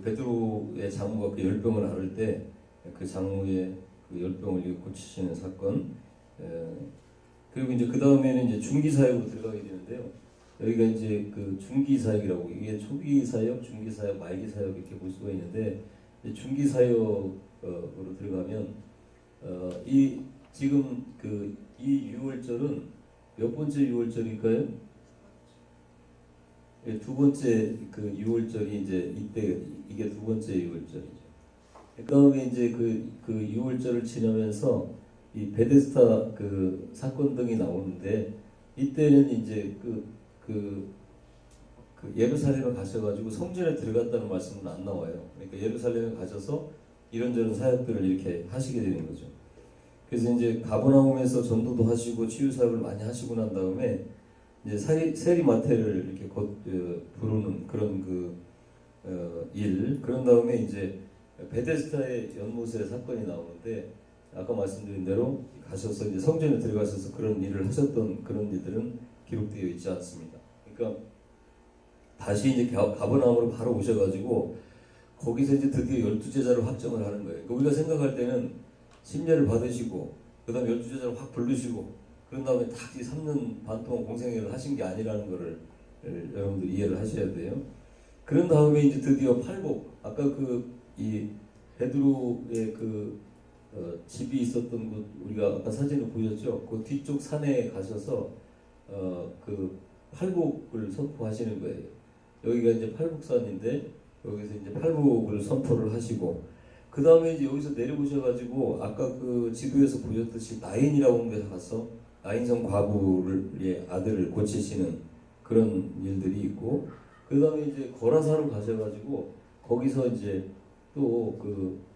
베드로의 장모가 그 열병을 앓을 때 그 장모의 그 열병을 고치시는 사건. 그리고 이제 그 다음에는 이제 중기 사역으로 들어가게 되는데요. 여기가 이제 그 중기 사역이라고 이게 초기 사역, 중기 사역, 말기 사역 이렇게 볼 수가 있는데 중기 사역으로 들어가면 이 지금 그 이 6월절은 몇 번째 6월절일까요? 두 번째 그 6월절이 이제 이때 이게 두 번째 6월절이죠. 그 다음에 이제 그 6월절을 지나면서 이 베데스다 그 사건 등이 나오는데 이때는 이제 그 예루살렘에 가셔가지고 성전에 들어갔다는 말씀은 안 나와요. 그러니까 예루살렘에 가셔서 이런저런 사역들을 이렇게 하시게 되는 거죠. 그래서 이제 가버나움에서 전도도 하시고 치유 사역을 많이 하시고 난 다음에 이제 세리마태를 이렇게 부르는 그런 일 그런 다음에 이제 베데스다의 연못의 사건이 나오는데 아까 말씀드린 대로 가셔서 이제 성전에 들어가셔서 그런 일을 하셨던 그런 일들은 기록되어 있지 않습니다. 그러니까 다시 이제 가버나움으로 바로 오셔가지고 거기서 이제 드디어 12제자를 확정을 하는 거예요. 그러니까 우리가 생각할 때는 침례를 받으시고 그 다음에 12제자를 확 부르시고 그런 다음에 딱 3년 반 동안 공생애를 하신 게 아니라는 거를 여러분들 이해를 하셔야 돼요. 그런 다음에 이제 드디어 팔복 아까 이 베드로의 집이 있었던 곳 우리가 아까 사진을 보였죠. 그 뒤쪽 산에 가셔서 그 팔복을 선포하시는 거예요. 여기가 이제 팔복산인데 여기서 이제 팔복을 선포를 하시고 그 다음에 이제 여기서 내려오셔가지고 아까 그 지도에서 보셨듯이 나인이라고 하는 데서 가서 나인성 과부를 예, 아들을 고치시는 그런 일들이 있고, 그 다음에 이제 거라사로 가셔가지고 거기서 이제 또 그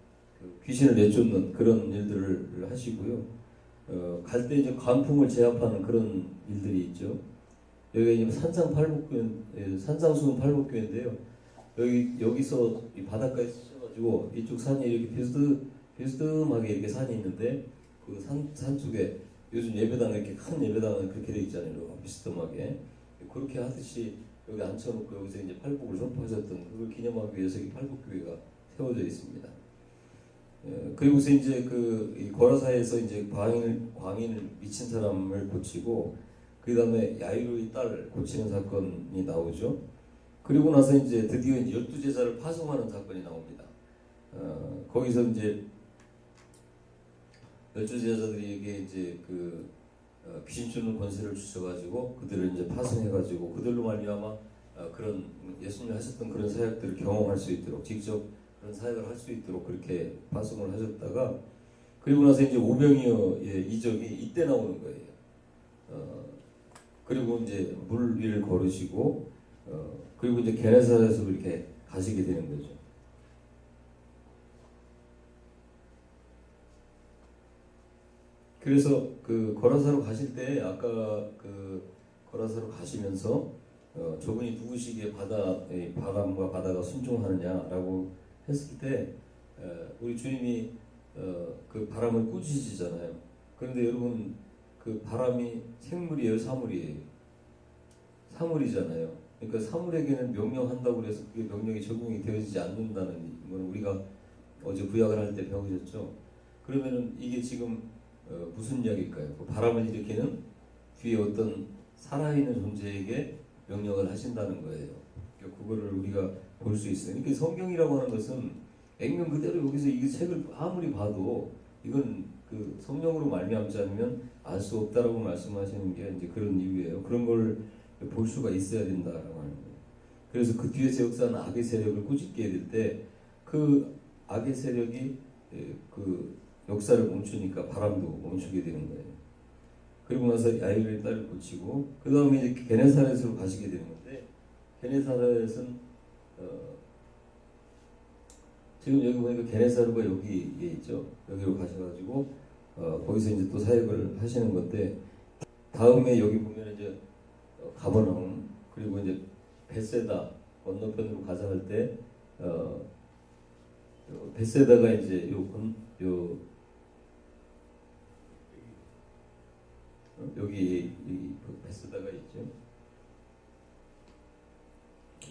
귀신을 내쫓는 그런 일들을 하시고요. 갈 때 이제 관풍을 제압하는 그런 일들이 있죠. 여기가 이제 산상팔복교회, 산상수훈 팔복교회인데요. 여기서 이 바닷가에 쓰셔가지고 이쪽 산이 이렇게 비스듬하게 이렇게 산이 있는데 그 산 쪽에 요즘 예배당 이렇게 큰 예배당은 그렇게 돼 있잖아요. 이렇게 비스듬하게 그렇게 하듯이 여기 앉혀놓고 여기서 이제 팔복을 선포하셨던 그걸 기념하기 위해서 이 팔복교회가 세워져 있습니다. 그리고서 이제 이 거라사에서 이제 광인을 미친 사람을 고치고 그 다음에 야이로의 딸을 고치는 사건이 나오죠. 그리고 나서 이제 드디어 이제 12제자를 파송하는 사건이 나옵니다. 거기서 이제 12제자들에게 이제 귀신 쫓는 권세를 주셔가지고 그들을 이제 파송해가지고 그들로 말미암아 그런 예수님이 하셨던 그런 사역들을 경험할 수 있도록 직접 그런 사역을 할 수 있도록 그렇게 파송을 하셨다가 그리고 나서 이제 오병이어의 이적이 이때 나오는 거예요. 그리고 이제 물 위를 걸으시고 그리고 이제 게네사렛으로 이렇게 가시게 되는 거죠. 그래서 그 거라사로 가실 때 아까 거라사로 가시면서 저분이 누구시기에 바람과 바다가 순종하느냐라고 했을 때 우리 주님이 그 바람을 꾸짖으시잖아요. 그런데 여러분 그 바람이 생물이에요, 사물이에요? 사물이잖아요. 그러니까 사물에게는 명령한다고 해서 그게 명령이 적용이 되어지지 않는다는 건 우리가 어제 구약을 할 때 배우셨죠. 그러면은 이게 지금 무슨 이야기일까요? 그 바람을 일으키는 뒤에 어떤 살아있는 존재에게 명령을 하신다는 거예요. 그러니까 그거를 우리가 볼 수 있어요. 그러니까 성경이라고 하는 것은 액면 그대로 여기서 이 책을 아무리 봐도 이건 그 성령으로 말미암지 않으면 알 수 없다라고 말씀하시는 게 이제 그런 이유예요. 그런 걸 볼 수가 있어야 된다라고 하는 거예요. 그래서 그 뒤에서 역사하는 악의 세력을 꾸짖게 될 때 그 악의 세력이 그 역사를 멈추니까 바람도 멈추게 되는 거예요. 그리고 나서 야이로의 딸을 고치고 그 다음에 이제 게네사렛으로 가시게 되는 건데 게네사렛은 지금 여기 보니까 게네사르가 여기에 있죠. 여기로 가셔가지고 거기서 이제 또 사역을 하시는 건데 다음에 여기 보면 이제 가버나움 그리고 이제 벳세다 건너편으로 가자 할 때 벳세다가 이제 여기 벳세다가 있죠.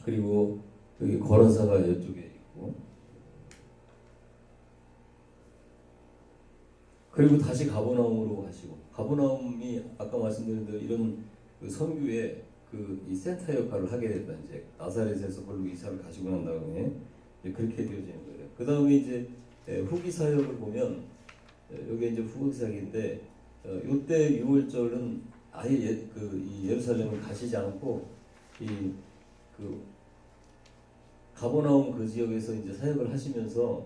그리고 여기 거라사가 이쪽에 있고 그리고 다시 가버나움으로 가시고 가버나움이 아까 말씀드린 대로 이런 그 선교의 이 센터 역할을 하게 됐다. 이제 나사렛에서 걸로 이사를 가시고 난 다음에 그렇게 되어지는 거예요. 그 다음에 이제 후기 사역을 보면 여기 이제 후기 사역인데 이때 6월절은 아예 이 예루살렘을 가시지 않고 가버나움 그 지역에서 이제 사역을 하시면서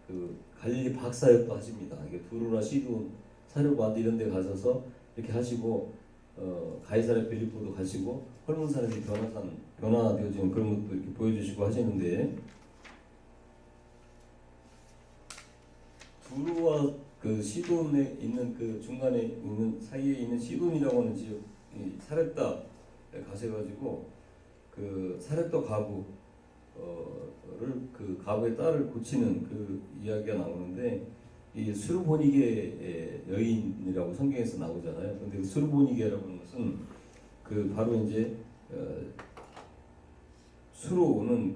그 갈릴리 박사역도 하십니다. 이게 두루나 시돈 사려관 이런 데 가셔서 이렇게 하시고 가이사랴 빌립보도 가시고 헐문산에서 변화되어지는 그런 것도 이렇게 보여주시고 하시는데 두루와 그 시돈에 있는 그 중간에 있는 사이에 있는 시돈이라고 하는 지역 사렙다에 가셔가지고 그 사렙다 가부 그 가부의 딸을 고치는 그 이야기가 나오는데 이 수르보니게 여인이라고 성경에서 나오잖아요. 근데 그 수르보니게라고 하는 것은 그 바로 이제 수로는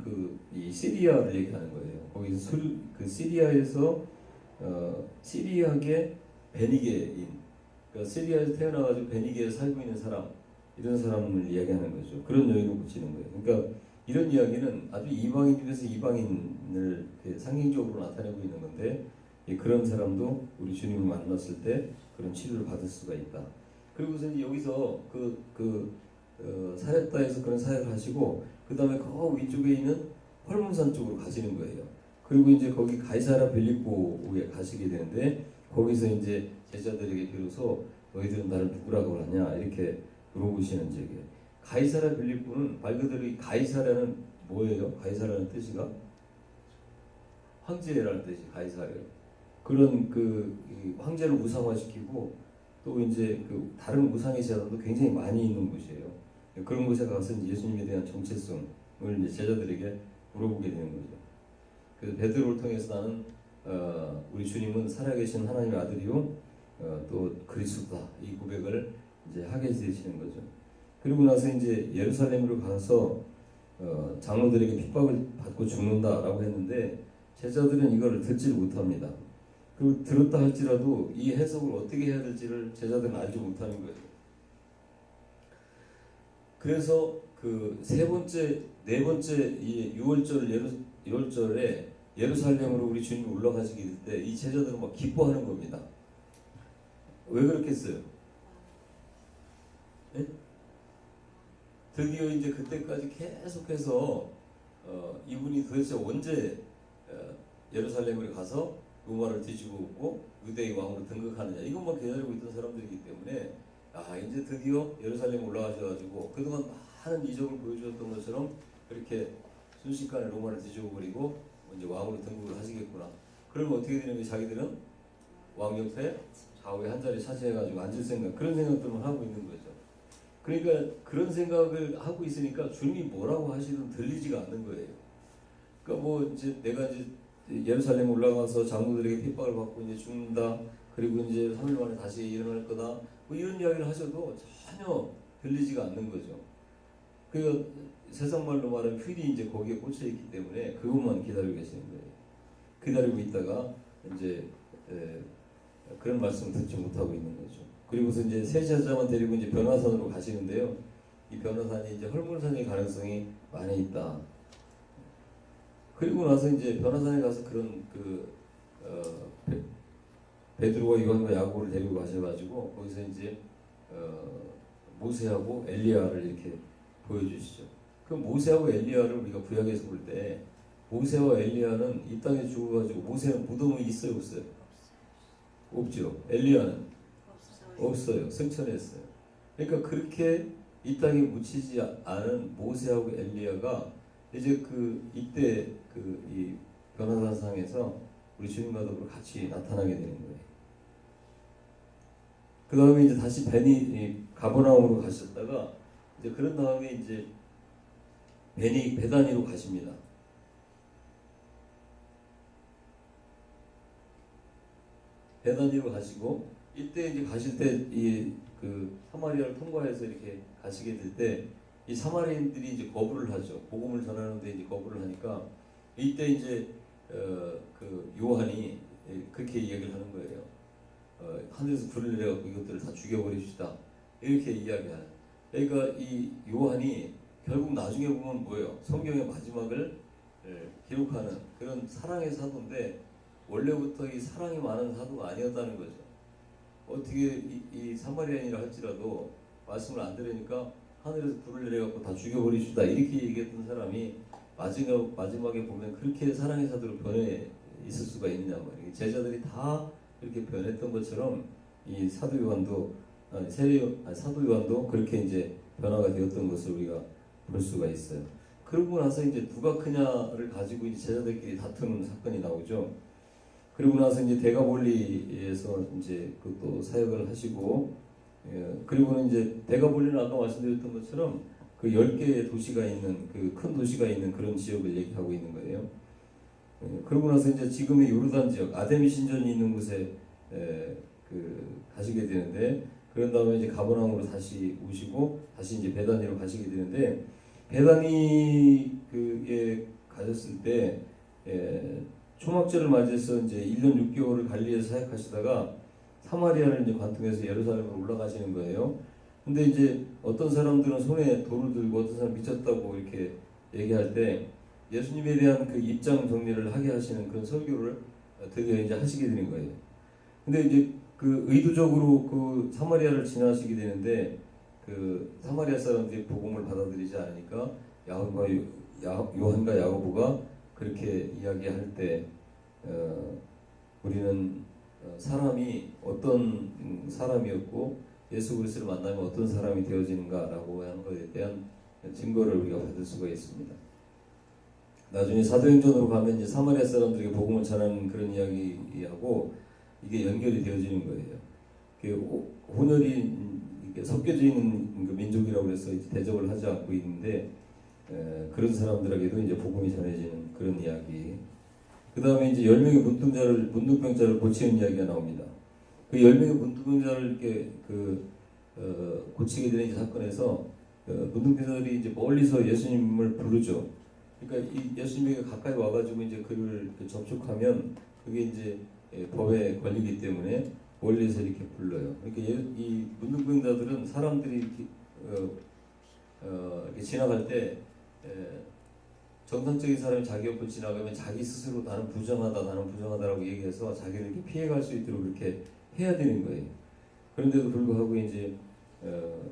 이 시리아를 얘기하는 거예요. 거기서 그 시리아에서 시리아계 베니게인, 그러니까 시리아에서 태어나가지고 베니게에 살고 있는 사람 이런 사람을 이야기하는 거죠. 그런 여인을 고치는 거예요. 그러니까 이런 이야기는 아주 이방인 중에서 이방인을 상징적으로 나타내고 있는 건데 그런 사람도 우리 주님을 만났을 때 그런 치료를 받을 수가 있다. 그리고서 이제 여기서 사렙다에서 그런 사역을 하시고 그 다음에 그 위쪽에 있는 헐문산 쪽으로 가시는 거예요. 그리고 이제 거기 가이사랴 빌립보에 가시게 되는데 거기서 이제 제자들에게 비로소 너희들은 나를 누구라고 하냐 이렇게 물어보시는 적에 가이사랴 빌립보는 말 그대로 이 가이사랴는 뭐예요? 가이사랴는 뜻이가 황제라는 뜻이 가이사랴. 그런 이 황제를 우상화시키고 또 이제 그 다른 우상의 제사도 굉장히 많이 있는 곳이에요. 그런 곳에 가서 이제 예수님에 대한 정체성을 이제 제자들에게 물어보게 되는 거죠. 그래서 베드로를 통해서 나는 우리 주님은 살아계신 하나님의 아들이요 또 그리스도다 이 고백을 이제 하게 되시는 거죠. 그리고 나서 이제 예루살렘으로 가서 장로들에게 핍박을 받고 죽는다라고 했는데 제자들은 이거를 듣지 못합니다. 그리고 들었다 할지라도 이 해석을 어떻게 해야 될지를 제자들은 알지 못하는 거예요. 그래서 그 네 번째 이 6월절에 예루살렘으로 우리 주님이 올라가시게 될 때 이 제자들은 막 기뻐하는 겁니다. 왜 그렇겠어요? 네? 드디어 이제 그때까지 계속해서 이분이 도대체 언제 예루살렘으로 가서 로마를 뒤집어 엎고 유대의 왕으로 등극하느냐 이것만 기다리고 있던 사람들이기 때문에 이제 드디어 예루살렘 올라가셔가지고 그동안 많은 이적을 보여주었던 것처럼 그렇게 순식간에 로마를 뒤집어버리고 이제 왕으로 등극을 하시겠구나. 그러면 어떻게 되는 게 자기들은 왕 옆에 좌우에 한 자리 차지해가지고 앉을 생각 그런 생각들만 하고 있는 거죠. 그러니까 그런 생각을 하고 있으니까 주님이 뭐라고 하시든 들리지가 않는 거예요. 그러니까 뭐 이제 내가 이제 예루살렘 올라가서 장로들에게 핍박을 받고 이제 죽는다. 그리고 이제 3일 만에 다시 일어날 거다. 뭐 이런 이야기를 하셔도 전혀 들리지가 않는 거죠. 그 세상 말로 말하면 휠이 이제 거기에 꽂혀 있기 때문에 그것만 기다리고 계시는 거예요. 기다리고 있다가 이제 그런 말씀을 듣지 못하고 있는 거죠. 그리고서 이제 세 제자만 데리고 이제 변화산으로 가시는데요. 이 변화산이 이제 헐몬산일 가능성이 많이 있다. 그리고 나서 이제 변화산에 가서 그런 베드로와 요한과 야고보를 데리고 가셔가지고 거기서 이제 모세하고 엘리야를 이렇게 보여주시죠. 그 모세하고 엘리야를 우리가 구약에서 볼 때 모세와 엘리야는 이 땅에 죽어가지고 모세는 무덤이 있어요, 없어요? 없죠. 엘리야는 없어요. 승천했어요. 그러니까 그렇게 이 땅에 묻히지 않은 모세하고 엘리야가 이제 이때 이 변화산상에서 우리 주님과 더불어 같이 나타나게 되는 거예요. 그 다음에 이제 다시 가버나움으로 가셨다가 이제 그런 다음에 이제 베다니로 가십니다. 베다니로 가시고 이때 이제 가실 때 사마리아를 통과해서 이렇게 가시게 될 때 이 사마리아인들이 이제 거부를 하죠. 복음을 전하는데 이제 거부를 하니까 이때 이제 요한이 그렇게 이야기를 하는 거예요. 하늘에서 불을 내려갖고 이것들을 다 죽여버립시다. 이렇게 이야기하는. 그러니까 이 요한이 결국 나중에 보면 뭐예요? 성경의 마지막을 기록하는 그런 사랑의 사도인데 원래부터 이 사랑이 많은 사도가 아니었다는 거죠. 어떻게 이 사마리아인이라 할지라도 말씀을 안 들으니까 하늘에서 불을 내려갖고 다 죽여버립시다. 이렇게 얘기했던 사람이 마지막에 보면 그렇게 사랑의 사도로 변해 있을 수가 있느냐 말이에요. 제자들이 다 이렇게 변했던 것처럼 이 사도 요한도 그렇게 이제 변화가 되었던 것을 우리가 볼 수가 있어요. 그러고 나서 이제 누가 크냐를 가지고 이제 제자들끼리 다투는 사건이 나오죠. 그리고 나서 이제 데가볼리에서 이제 그것도 사역을 하시고, 그리고는 이제 데가볼리는 아까 말씀드렸던 것처럼 그 10개의 도시가 있는 그 큰 도시가 있는 그런 지역을 얘기하고 있는 거예요. 그러고 나서 이제 지금의 요르단 지역 아데미 신전이 있는 곳에 가시게 되는데 그런 다음에 이제 가버나움으로 다시 오시고 다시 이제 베다니로 가시게 되는데 베다니에 가셨을 때 초막절을 맞이해서 이제 1년 6개월을 갈릴리에서 사역하시다가 사마리아를 이제 관통해서 예루살렘으로 올라가시는 거예요. 근데 이제 어떤 사람들은 손에 돌을 들고 어떤 사람 미쳤다고 이렇게 얘기할 때 예수님에 대한 그 입장 정리를 하게 하시는 그런 설교를 드디어 이제 하시게 되는 거예요. 근데 이제 의도적으로 사마리아를 지나시게 되는데 사마리아 사람들이 복음을 받아들이지 않으니까 요한과 야고보가 그렇게 이야기할 때 우리는 사람이 어떤 사람이었고 예수 그리스도를 만나면 어떤 사람이 되어지는가라고 하는 것에 대한 증거를 우리가 받을 수가 있습니다. 나중에 사도행전으로 가면 이제 사마리아 사람들에게 복음을 전하는 그런 이야기하고 이게 연결이 되어지는 거예요. 혼혈이 이렇게 섞여져 있는 그 민족이라고 해서 대접을 하지 않고 있는데 그런 사람들에게도 이제 복음이 전해지는 그런 이야기. 그 다음에 이제 10명의 문둥병자를 고치는 이야기가 나옵니다. 그 10명의 문둥병자를 이렇게 고치게 되는 이 사건에서 문둥병자들이 이제 멀리서 예수님을 부르죠. 그러니까 이 예수님에게 가까이 와가지고 이제 그를 접촉하면 그게 이제 법에 걸리기 때문에 멀리서 이렇게 불러요. 그러니까 이 문둥병자들은 사람들이 이렇게, 이렇게 지나갈 때 정상적인 사람이 자기 옆을 지나가면 자기 스스로 나는 부정하다라고 얘기해서 자기를 이렇게 피해갈 수 있도록 그렇게 해야 되는 거예요. 그런데도 불구하고 이제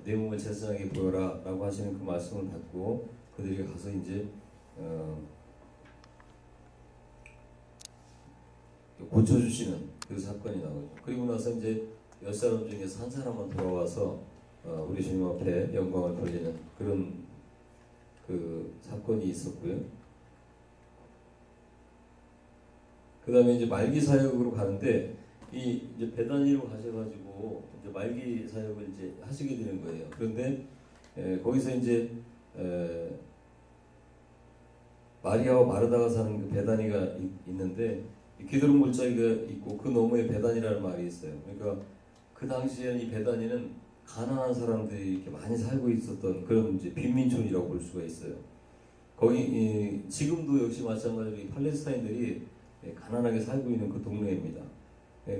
내 몸을 제사장에게 보여라라고 하시는 그 말씀을 받고 그들이 가서 이제 고쳐주시는 그 사건이 나오죠. 그리고 나서 이제 10사람 중에서 한 사람만 돌아와서 우리 주님 앞에 영광을 돌리는 그런 그 사건이 있었고요. 그 다음에 이제 말기 사역으로 가는데 이제 베다니로 가셔가지고 이제 말기 사역을 이제 하시게 되는 거예요. 그런데 거기서 이제 마리아와 마르다가 사는 그 베다니가 있는데 기드론 골짜기가 있고 그 너머에 베다니라는 말이 있어요. 그러니까 그 당시에는 이 베다니는 가난한 사람들이 이렇게 많이 살고 있었던 그런 이제 빈민촌이라고 볼 수가 있어요. 거기 지금도 역시 마찬가지로 이 팔레스타인들이 가난하게 살고 있는 그 동네입니다.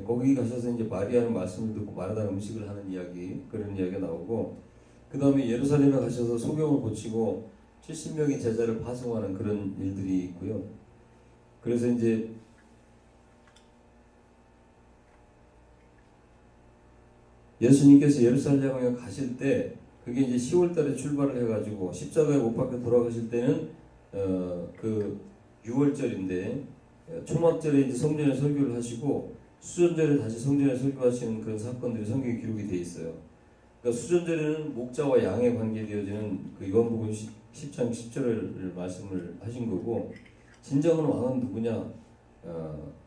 거기 가셔서 이제 마리아는 말씀을 듣고 마르다는 음식을 하는 이야기 그런 이야기가 나오고 그 다음에 예루살렘에 가셔서 소경을 고치고 70명의 제자를 파송하는 그런 일들이 있고요. 그래서 이제 예수님께서 예루살렘에 가실 때 그게 이제 10월달에 출발을 해가지고 십자가에 못 박혀 돌아가실 때는 그 6월절인데 초막절에 이제 성전에 설교를 하시고 수전절에 다시 성전에 설교하시는 그런 사건들이 성경에 기록이 돼 있어요. 그러니까 수전절에는 목자와 양에 관계되어지는 그 요한복음 10장 10절을 말씀을 하신 거고 진정한 왕은 누구냐?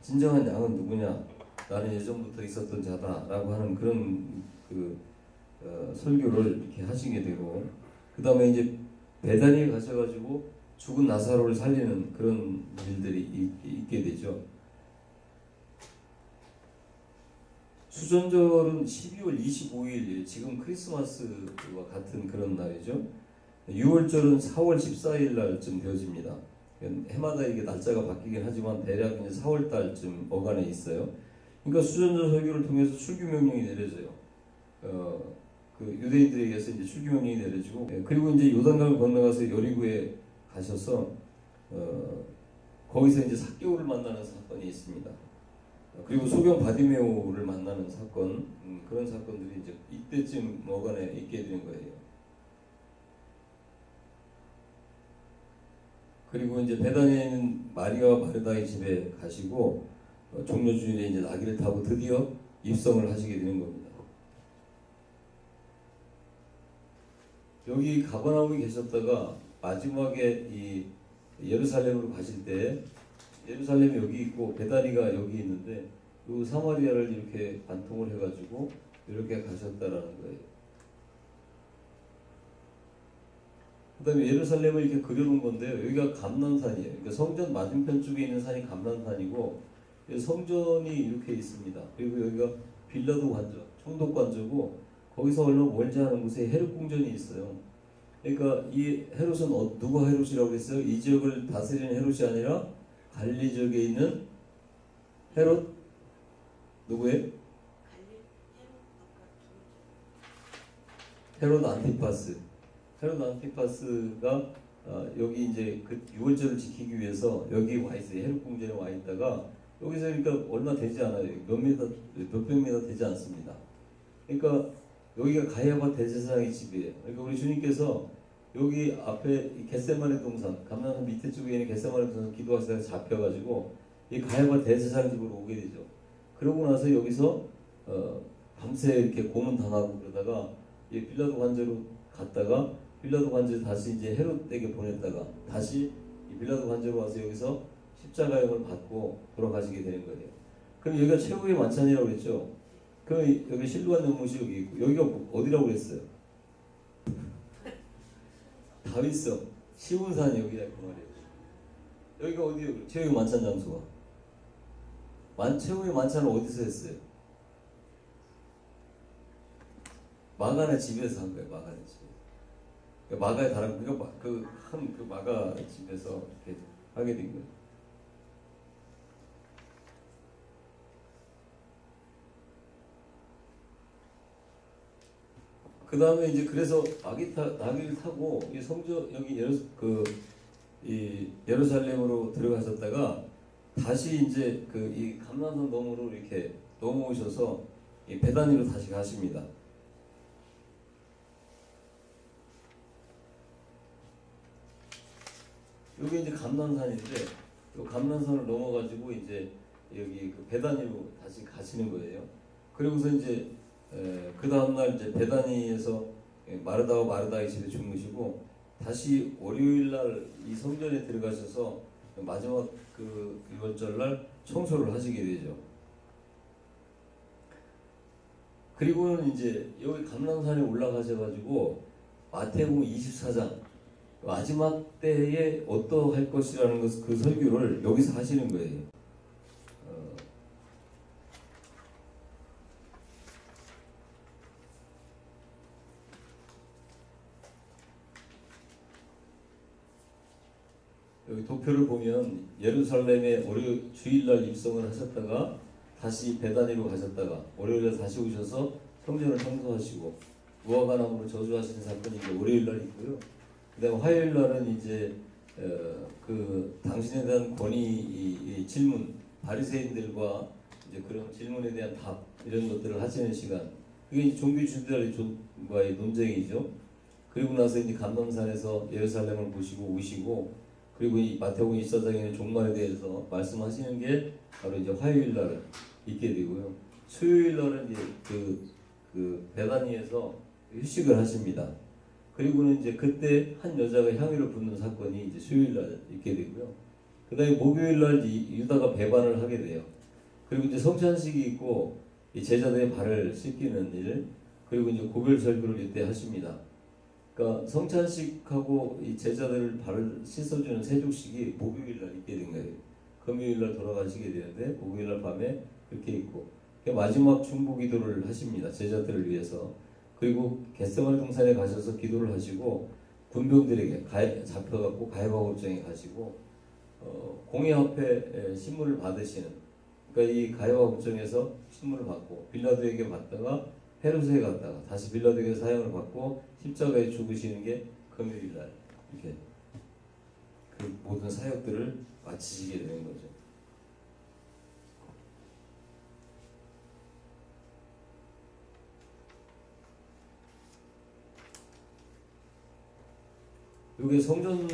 진정한 양은 누구냐? 나는 예전부터 있었던 자다라고 하는 그런 설교를 이렇게 하시게 되고 그 다음에 이제 베다니에 가셔가지고 죽은 나사로를 살리는 그런 일들이 있게 되죠. 수전절은 12월 25일 지금 크리스마스와 같은 그런 날이죠. 6월절은 4월 14일 날쯤 되어집니다. 해마다 이게 날짜가 바뀌긴 하지만 대략 이제 4월 달쯤 어간에 있어요. 그러니까 수전절 설교를 통해서 출교 명령이 내려져요. 그 유대인들에게서 이제 출교 명령이 내려지고 그리고 이제 요단강을 건너가서 여리고에 가셔서 거기서 이제 삭개오를 만나는 사건이 있습니다. 그리고 소경 바디메오를 만나는 사건 그런 사건들이 이제 이때쯤 어간에 있게 되는 거예요. 그리고 이제 베다니에 있는 마리아와 마르다의 집에 가시고 종려주일에 이제 나귀를 타고 드디어 입성을 하시게 되는 겁니다. 여기 가버나움에 계셨다가 마지막에 이 예루살렘으로 가실 때 예루살렘이 여기 있고 베다니가 여기 있는데 이 사마리아를 이렇게 관통을 해가지고 이렇게 가셨다라는 거예요. 그다음에 예루살렘을 이렇게 그려놓은 건데요. 여기가 감람산이에요. 그러니까 성전 맞은편 쪽에 있는 산이 감람산이고 성전이 이렇게 있습니다. 그리고 여기가 빌라도 관저, 총독 관저고 거기서 얼마 멀지 않은 곳에 헤롯 궁전이 있어요. 그러니까 이 헤롯은 누가 헤롯이라고 했어요? 이 지역을 다스리는 헤롯이 아니라 갈릴리 지역에 있는 헤롯 누구예요? 헤롯 안티파스. 헤롯 안티파스가 여기 이제 그 6월절을 지키기 위해서 여기 와 있어요. 헤롯 궁전에 와 있다가 여기서 그러니까 얼마 되지 않아요. 몇백 미터 되지 않습니다. 그러니까 여기가 가야바 대제사장의 집이에요. 그러니까 우리 주님께서 여기 앞에 이 겟세마네 동산, 감람산 밑에 쪽에 있는 겟세마네 동산 기도하시다가 잡혀가지고 이 가야바 대제사장 집으로 오게 되죠. 그러고 나서 여기서 밤새 이렇게 고문당하고 그러다가 이 빌라도 관저로 갔다가 빌라도 관저에 다시 이제 헤롯에게 보냈다가 다시 이 빌라도 관저로 와서 여기서 십자가형을 받고 돌아가시게 되는 거예요. 그럼 여기가 최후의 만찬이라고 그랬죠. 그럼 여기 실루안 연못이 여기 있고 여기가 어디라고 그랬어요? 다윗성 시온산 여기다 그 말이에요. 여기가 어디예요? 최후의 만찬 장소가. 최후의 만찬을 어디서 했어요? 마가네 집에서 한 거예요. 마가네 집. 마가의 다른 그 마가 집에서 이렇게 하게 된 거예요. 그 다음에 이제 그래서 나귀를 타고 이 성전 여기 이 예루살렘으로 들어가셨다가 다시 이제 이 감람산 너머로 이렇게 넘어오셔서 이 베다니로 다시 가십니다. 여기 이제 감람산인데 이 감람산을 넘어가지고 이제 여기 그 베다니로 다시 가시는 거예요. 그리고서 이제 그 다음날 이제 베다니에서 마르다와 마르다의 집에 주무시고 다시 월요일 날 이 성전에 들어가셔서 마지막 그 유월절 날 청소를 하시게 되죠. 그리고는 이제 여기 감람산에 올라가셔가지고 마태복음 24장 마지막 때에 어떠할 것이라는 그 설교를 여기서 하시는 거예요. 여기 도표를 보면 예루살렘에 주일날 입성을 하셨다가 다시 베다니로 가셨다가 월요일날 다시 오셔서 성전을 청소하시고 무화과나무로 저주하시는 사건이 이제 월요일날 있고요. 그다음 화요일날은 이제 당신에 대한 권위 질문 바리새인들과 이제 그런 질문에 대한 답 이런 것들을 하시는 시간. 그게 이제 종교 지도자들과의 논쟁이죠. 그리고 나서 이제 감람산에서 예루살렘을 보시고 오시고. 그리고 이 마태복음 24장에 있는 종말에 대해서 말씀하시는 게 바로 이제 화요일 날 있게 되고요. 수요일 날은 이제 그 베다니에서 휴식을 하십니다. 그리고는 이제 그때 한 여자가 향유를 붓는 사건이 이제 수요일 날 있게 되고요. 그다음에 목요일 날 유다가 배반을 하게 돼요. 그리고 이제 성찬식이 있고 이 제자들의 발을 씻기는 일, 그리고 이제 고별 설교를 이때 하십니다. 그러니까 성찬식하고 이 제자들 발을 씻어주는 세족식이 목요일날 있게 된 거예요. 금요일날 돌아가시게 되는데 목요일날 밤에 그렇게 있고 마지막 중보기도를 하십니다. 제자들을 위해서. 그리고 겟세마네 동산에 가셔서 기도를 하시고 군병들에게 잡혀갖고 가야바 법정에 가시고 공회 앞에 신문을 받으시는. 그러니까 이 가야바 법정에서 신문을 받고 빌라도에게 받다가 헤롯에 갔다가 다시 빌라도에게 사형을 받고 십자가에 죽으시는 게 금요일 날 이렇게 그 모든 사역들을 마치시게 되는 거죠. 여기 성전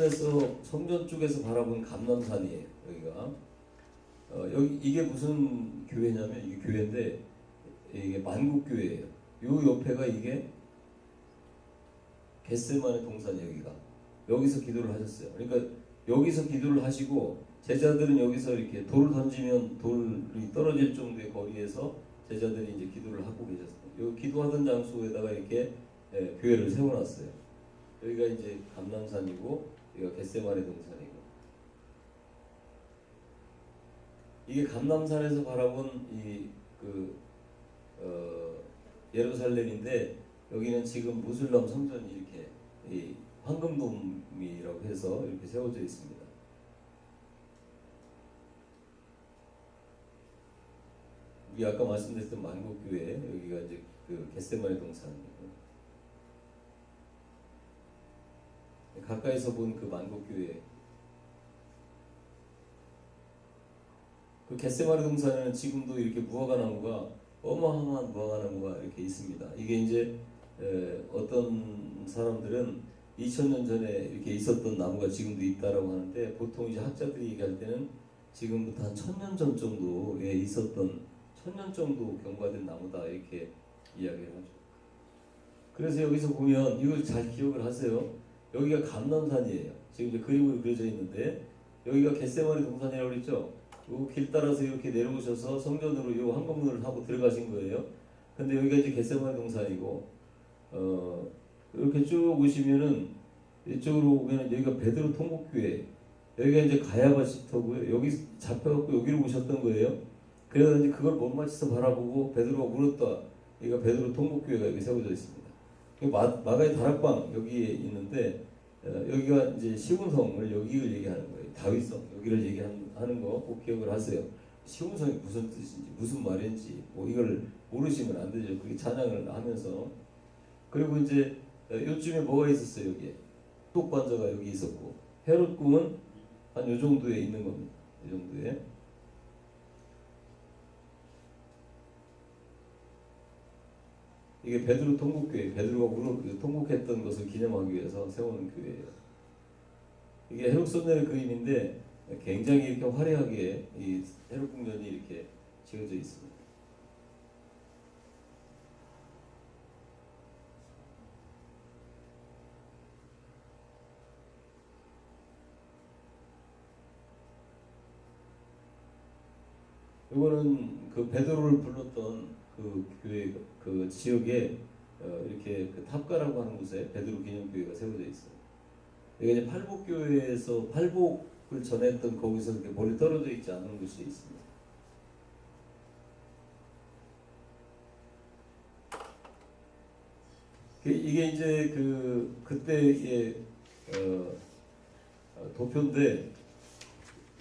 쪽에서 바라본 감람산이에요. 여기가 이게 무슨 교회냐면 이게 교회인데 이게 만국교회예요. 요 옆에가 이게 겟세마네 동산 여기서 기도를 하셨어요. 그러니까 여기서 기도를 하시고 제자들은 여기서 이렇게 돌을 던지면 돌이 떨어질 정도의 거리에서 제자들이 이제 기도를 하고 계셨어요. 여기 기도하던 장소에다가 이렇게 교회를 세워놨어요. 여기가 이제 감람산이고 여기가 겟세마네 동산이고 이게 감람산에서 바라본 예루살렘인데 여기는 지금 무슬람 성전이 이렇게 이 황금돔이라고 해서 이렇게 세워져 있습니다. 우리 아까 말씀드렸던 만국교회 여기가 이제 그 겟세마네 동산이고 가까이서 본 그 만국교회 그 겟세마네 동산에는 지금도 이렇게 무화과나무가 어마어마한 무화과나무가 이렇게 있습니다. 이게 이제 어떤 사람들은 2000년 전에 이렇게 있었던 나무가 지금도 있다라고 하는데, 보통 이제 학자들이 얘기할 때는 지금부터 한 1000년 전 정도에 있었던 1000년 정도 경과된 나무다 이렇게 이야기를 하죠. 그래서 여기서 보면 이걸 잘 기억을 하세요. 여기가 감람산이에요. 지금 이제 그림으로 그려져 있는데 여기가 겟세마네 동산이라고 그랬죠. 요 길 따라서 이렇게 내려오셔서 성전으로 요 한복문을 하고 들어가신 거예요. 근데 여기가 이제 겟세마네 동산이고, 이렇게 쭉 오시면은 이쪽으로 오면 여기가 베드로 통곡교회, 여기가 이제 가야바시터고요. 여기 잡혀갖고 여기로 오셨던 거예요. 그래서 이제 그걸 못 맞춰서 바라보고 베드로가 물었다. 여기가 베드로 통곡교회가 여기 세워져 있습니다. 마가의 다락방 여기에 있는데, 여기가 이제 시온성을 여기를 얘기하는 거예요. 다윗성 여기를 얘기하는 거 꼭 기억을 하세요. 시온성이 무슨 뜻인지 무슨 말인지 뭐 이걸 모르시면 안 되죠. 그게 찬양을 하면서. 그리고 이제 요쯤에 뭐가 있었어요. 여기에 똑반자가 여기 있었고, 헤롯 궁은 한 요 정도에 있는 겁니다. 이 정도에. 이게 베드로 통곡교회, 베드로가 통곡했던 것을 기념하기 위해서 세우는 교회예요. 이게 헤롯 선전의 그림인데 굉장히 이렇게 화려하게 이 헤롯 궁전이 이렇게 지어져 있습니다. 이거는 그 베드로를 불렀던 그 교회 그 지역에 이렇게 그 탑가라고 하는 곳에 베드로 기념교회가 세워져 있어요. 이게 이제 팔복교회에서 팔복을 전했던 거기서 이렇게 멀리 떨어져 있지 않은 곳이 있습니다. 이게 이제 그때의 도표인데,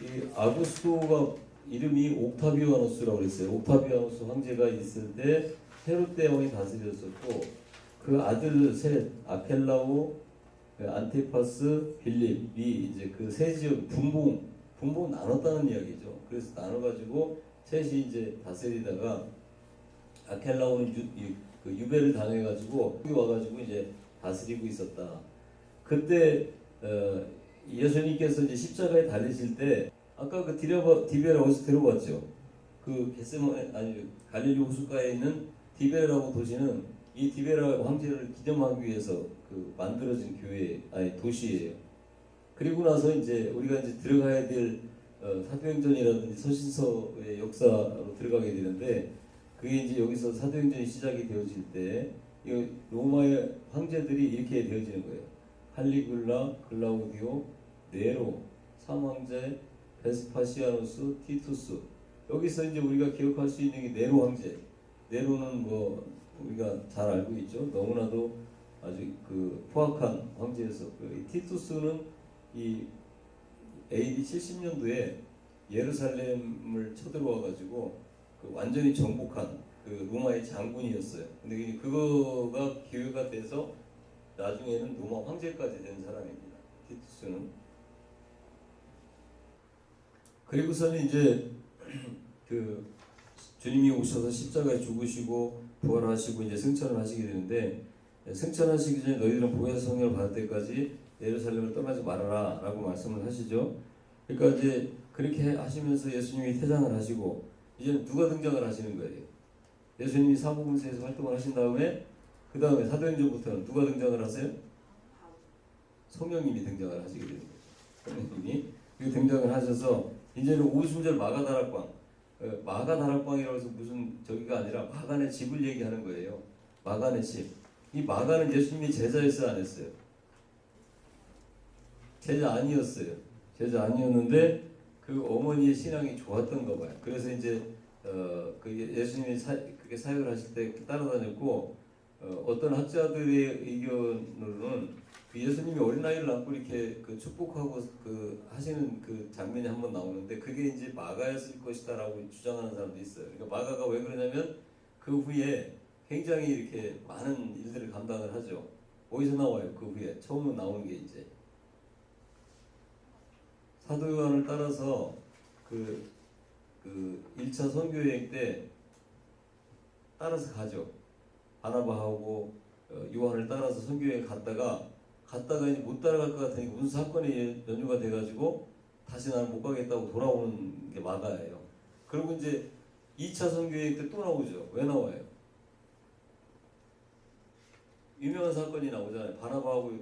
이 아구스토가 이름이 옥타비아누스라고 그랬어요. 옥타비아누스 황제가 있을 때 헤롯 대왕이 다스렸었고, 그 아들 셋 아켈라오, 안티파스, 빌립이 이제 그 세 지역 분봉 나눴다는 이야기죠. 그래서 나눠가지고 셋이 이제 다스리다가 아켈라오는 유배를 당해가지고 여기 와가지고 이제 다스리고 있었다. 그때 예수님께서 이제 십자가에 달리실 때 아까 그 디베라 어디서 들어봤죠? 그 겟세마네 아니 갈릴리 호숫가에 있는 디베라라고 도시는 이 디베라 황제를 기념하기 위해서 그 만들어진 교회 도시예요. 그리고 나서 이제 우리가 이제 들어가야 될 사도행전이라든지 서신서의 역사로 들어가게 되는데, 그게 이제 여기서 사도행전이 시작이 되어질 때 이 로마의 황제들이 이렇게 되어지는 거예요. 칼리굴라, 글라우디오, 네로, 삼황제, 베스파시아누스, 티투스. 여기서 이제 우리가 기억할 수 있는 게 네로 황제. 네로는 뭐 우리가 잘 알고 있죠. 너무나도 아주 그 포악한 황제였었고요. 이 티투스는 이 AD 70년도에 예루살렘을 쳐들어와 가지고 그 완전히 정복한 그 로마의 장군이었어요. 근데 그거가 기회가 돼서 나중에는 로마 황제까지 된 사람입니다. 티투스는. 그리고서는 이제 그 주님이 오셔서 십자가에 죽으시고 부활하시고 이제 승천을 하시게 되는데, 승천하시기 전에 너희들은 보혜사 성령을 받을 때까지 예루살렘을 떠나지 말아라 라고 말씀을 하시죠. 그러니까 이제 그렇게 하시면서 예수님이 퇴장을 하시고 이제 누가 등장을 하시는 거예요. 예수님이 사복음서에서 활동을 하신 다음에 그 다음에 사도행전부터는 누가 등장을 하세요? 성령님이 등장을 하시게 되는 거죠. 성령님이 등장을 하셔서 이제는 오순절 마가다락방, 마가다락방이라고 해서 무슨 저기가 아니라 마간의 집을 얘기하는 거예요. 마간의 집. 이 마간은 예수님이 제자였어요, 안 했어요? 제자 아니었어요. 제자 아니었는데 그 어머니의 신앙이 좋았던가 봐요. 그래서 이제 그 예수님이 그렇게 사역을 하실 때 따라다녔고, 어떤 학자들의 의견으로는 그 예수님이 어린아이를 안고 이렇게 그 축복하고 그 하시는 그 장면이 한번 나오는데, 그게 이제 마가였을 것이다라고 주장하는 사람도 있어요. 그러니까 마가가 왜 그러냐면 그 후에 굉장히 이렇게 많은 일들을 감당을 하죠. 어디서 나와요? 그 후에 처음 나오는 게 이제 사도 요한을 따라서 그 1차 선교여행 때 따라서 가죠. 바나바하고 요한을 따라서 선교여행 갔다가 갔다가 이제 못 따라갈 것 같으니까 무슨 사건이 연유가 돼가지고 다시 나는 못 가겠다고 돌아오는 게 마가예요. 그리고 이제 2차 선교여행 때 또 나오죠. 왜 나와요? 유명한 사건이 나오잖아요. 바나바하고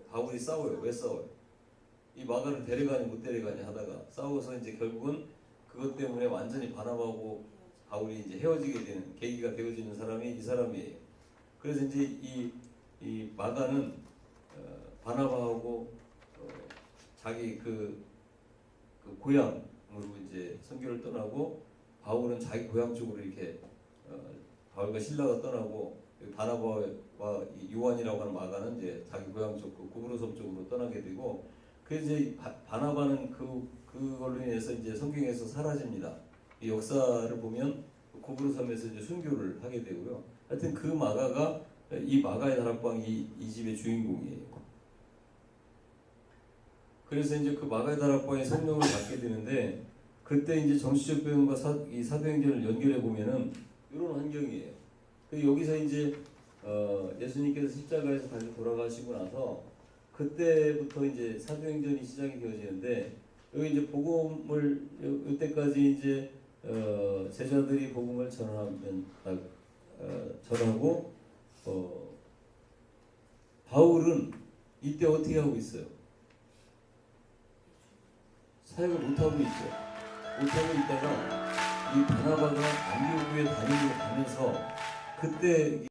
바울이 싸워요. 왜 싸워요? 이 마가를 데려가니 못 데려가니 하다가 싸워서 이제 결국은 그것 때문에 완전히 바나바하고 바울이 이제 헤어지게 되는 계기가 되어지는 사람이 이 사람이에요. 그래서 이제 이 마가는 바나바하고 자기 그 고향으로 이제 선교를 떠나고 바울은 자기 고향 쪽으로 이렇게 바울과 신라가 떠나고 바나바와 요한이라고 하는 마가는 이제 자기 고향 쪽 고브로섬 쪽으로 떠나게 되고 그래서 이제 바나바는 그걸로 인해서 이제 성경에서 사라집니다. 이 역사를 보면 고브로섬에서 이제 순교를 하게 되고요. 하여튼 그 마가가 이 마가의 다락방이 이 집의 주인공이에요. 그래서 이제 그 마가의 다락방에 성령을 받게 되는데 그때 이제 정치적 배경과 이 사도행전을 연결해 보면은 이런 환경이에요. 여기서 이제 예수님께서 십자가에서 다시 돌아가시고 나서 그때부터 이제 사도행전이 시작이 되어지는데 여기 이제 복음을 이때까지 이제 제자들이 복음을 전하고 바울은 이때 어떻게 하고 있어요? 사역을 못 하고 있죠. 못 하고 있다가 이 바나바가 안디옥 교회 다니고 가면서 그때